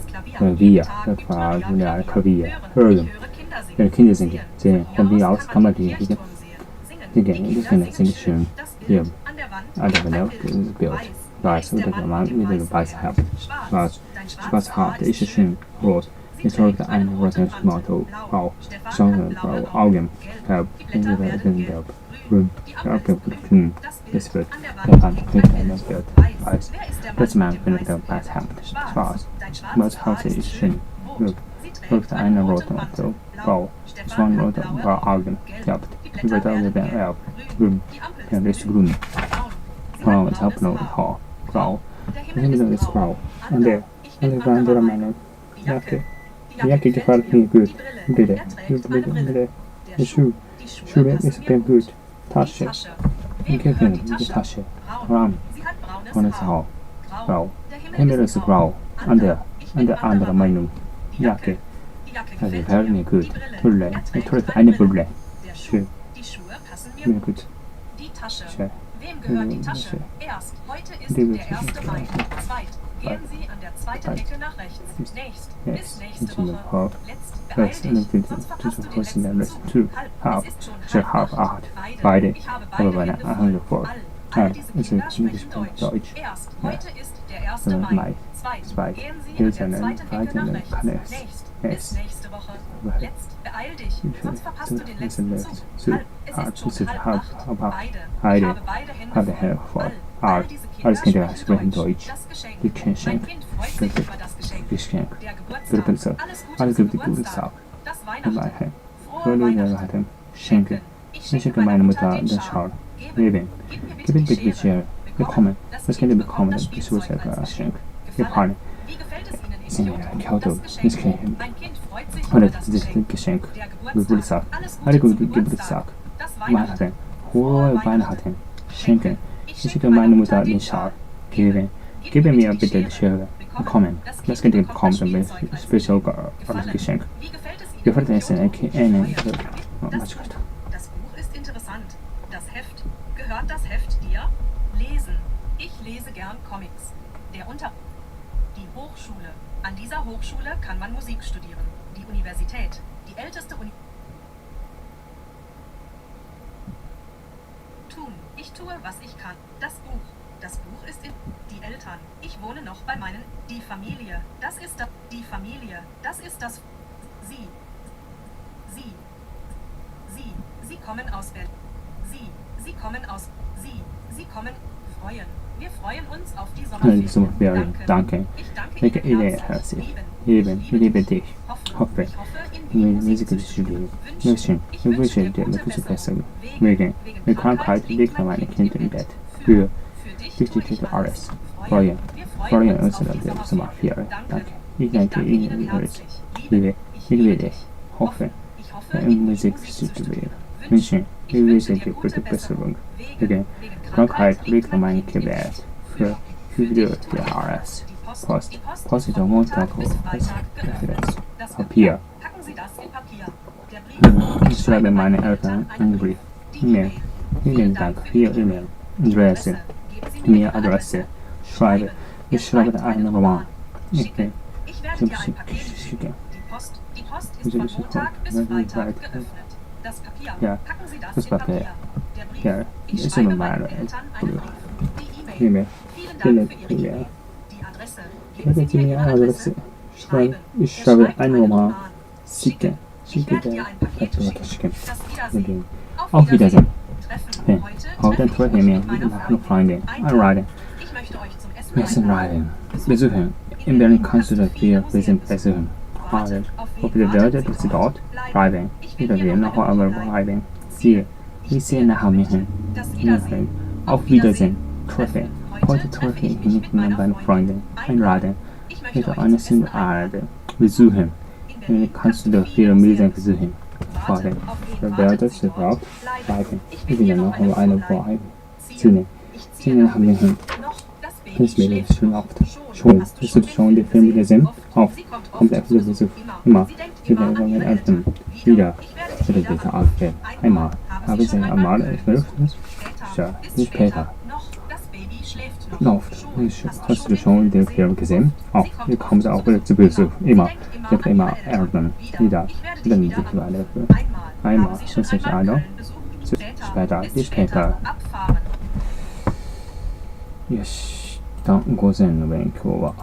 Wir, Klavier, hören. Kinder singen, sehen. Von mir aus kann man die Kinder singen schön. Hier, Bild. Weiß oder gemeint mit dem Weiß haben. Schwarz hat ist schön, rot. Es folgt ein rotes Motto. Blau, Sonnenklau, Augen, Gelb, Gelb, Grün, Grün. Es wird das Bild weiß. Das Mann findet der Weiß haben. Schwarz. Schwarz Haus ist schön. Rot. Folgt ein rotes Motto. Blau, Sonnenklau, Augen, Gelb. Über der Gelb, Grün. Ja, das ist grün. Blau ist Hauptnote, Hall. Grau. The middle is grau. And there are meine Jacke gefällt mir gut. Bitte. The shoe is very good. Tasche. Die Tasche. Raum. Von der Frau. Grau. Himmel ist grau. Andere Meinung. Jacke. Gefällt mir gut. Brille. Ich trage eine Brille. Schön. Mir gut. Schön. Wem gehört die Tasche? Erst. Heute ist der 1. Mai. Zweit. Gehen Sie an der zweiten Ecke nach rechts. Nächst. Bis nächste Woche. Letzt. Beeil dich, sonst verpasst du den nächsten Zug. Halb. Es ist schon halb 8. Beide. Ich habe beide Hände voll. All diese Klappen sprechen Deutsch. Erst. Heute ist der 1. Mai. Zweit. Gehen Sie an der zweiten Ecke nach rechts. Nächst. Bis nächste Woche. Letzt. Beeil dich, sonst verpasst du den letzten Zug. Halb. Es ist schon halb 8. Beide. Ich habe beide Hände voll. All diese Kinder sprechen Deutsch. Die Geschenk. Geschenk. Geburtstag. Alles gibt die Geburtstag. Weihnachten. Fröhliche Schenken. Ich schenke meiner Mutter den Schal. Leben. Gib mir bitte Geschenk. Bekommen. Das Kind bekommen das Geschenk. Gefallen. Auto. Das Kind. Alles ist Geschenk. Geburtstag. Alle gute Geburtstag. Weihnachten. Hohe Weihnachten. Schenken. Ich schicke meiner Mutter den Schal. Geben. Gib mir bitte die Schere. Bekommen. Das Kind bekommt ein Special Geschenk. Gefällt es eine Das Buch ist interessant. Das Heft. Gehört das Heft dir? Lesen. Ich lese gern Comics. Die Hochschule. An dieser Hochschule kann man Musik studieren. Die Universität. Die älteste Tun. Ich tue, was ich kann. Das Buch. Das Buch ist die Eltern. Ich wohne noch bei meinen. Die Familie. Das ist das. Die Familie. Das ist das. Sie kommen aus Berlin. Sie kommen aus. Sie kommen. Freuen. Wir freuen uns auf die Sommerferien. Danke. Ich danke Ihnen herzlich. Ich liebe dich. Hoffe. Musik studieren. Ich wünsche dir eine gute Besserung. Wegen Krankheit liegt mein Kind im Bett. Für dich alles. Freuen uns auf die Sommerferien. Danke. Ich danke Ihnen herzlich. Ich liebe dich. Hoffe. Musik studieren. Wünschen. Ich wünsche dir gute Besserung. Wegen Krankheit liegt mein Kind im Bett. Für dich alles. Post am Montag Papier. Ich schreibe meine Eltern einen Brief. E-Mail. Vielen Dank für Ihre E-Mail. Adresse. E-Mail-Adresse. Ich schreibe einen Roman. Ich will schicken. Die Post ist von Montag bis Freitag geöffnet. Das Papier. Ja, Packen Sie das Papier. Der Brief. Ja, Ich ist schreibe immer meinen meine Eltern einen Brief. Die E-Mail. Vielen Dank für Ihre E-Mail. Die Adresse. Geben Sie mir Ihre Adresse. Ich schreibe einen Roman. Schicke. Ich werde dir ein Paket schicken. Das Wiedersehen. Auf Wiedersehen. Treffen. Heute treffe ich mich mit meiner Freundin. Einladen. Ich möchte euch zum Essen reisen. Besuchen. In Berlin kannst du das Bier besuchen. Fahren. Auf der Welt ist dort. Bleiben. Wieder nach aber bleiben. Ziel. Ich sehe nach mir. Auf Wiedersehen. Treffen. Heute treffe ich mich mit meiner Freundin. Einladen. Mit einer Single besuchen. Kannst du das Bier besuchen. Fahren. Der Welt ist dort. Bleiben. Wieder nach einer bleiben. Ziel nach mir hin. Das Mädel ist schon oft. Schon. Hast du schon den Film gesehen? Auf. Kommt er für Besuch. Immer. Wieder mit Eltern. Wieder. Bitte Alfred. Einmal. Habe ich am Mal erfüllt? Ja, nicht Peter. Läuft. Hast du schon den Film gesehen? Oh, hier kommt auch wieder zu Besuch. Immer. Wird immer ärgern. Wieder. Dann die Quelle. Einmal. Das ist einer. Später. Nicht Peter. よし。一旦午前の勉強は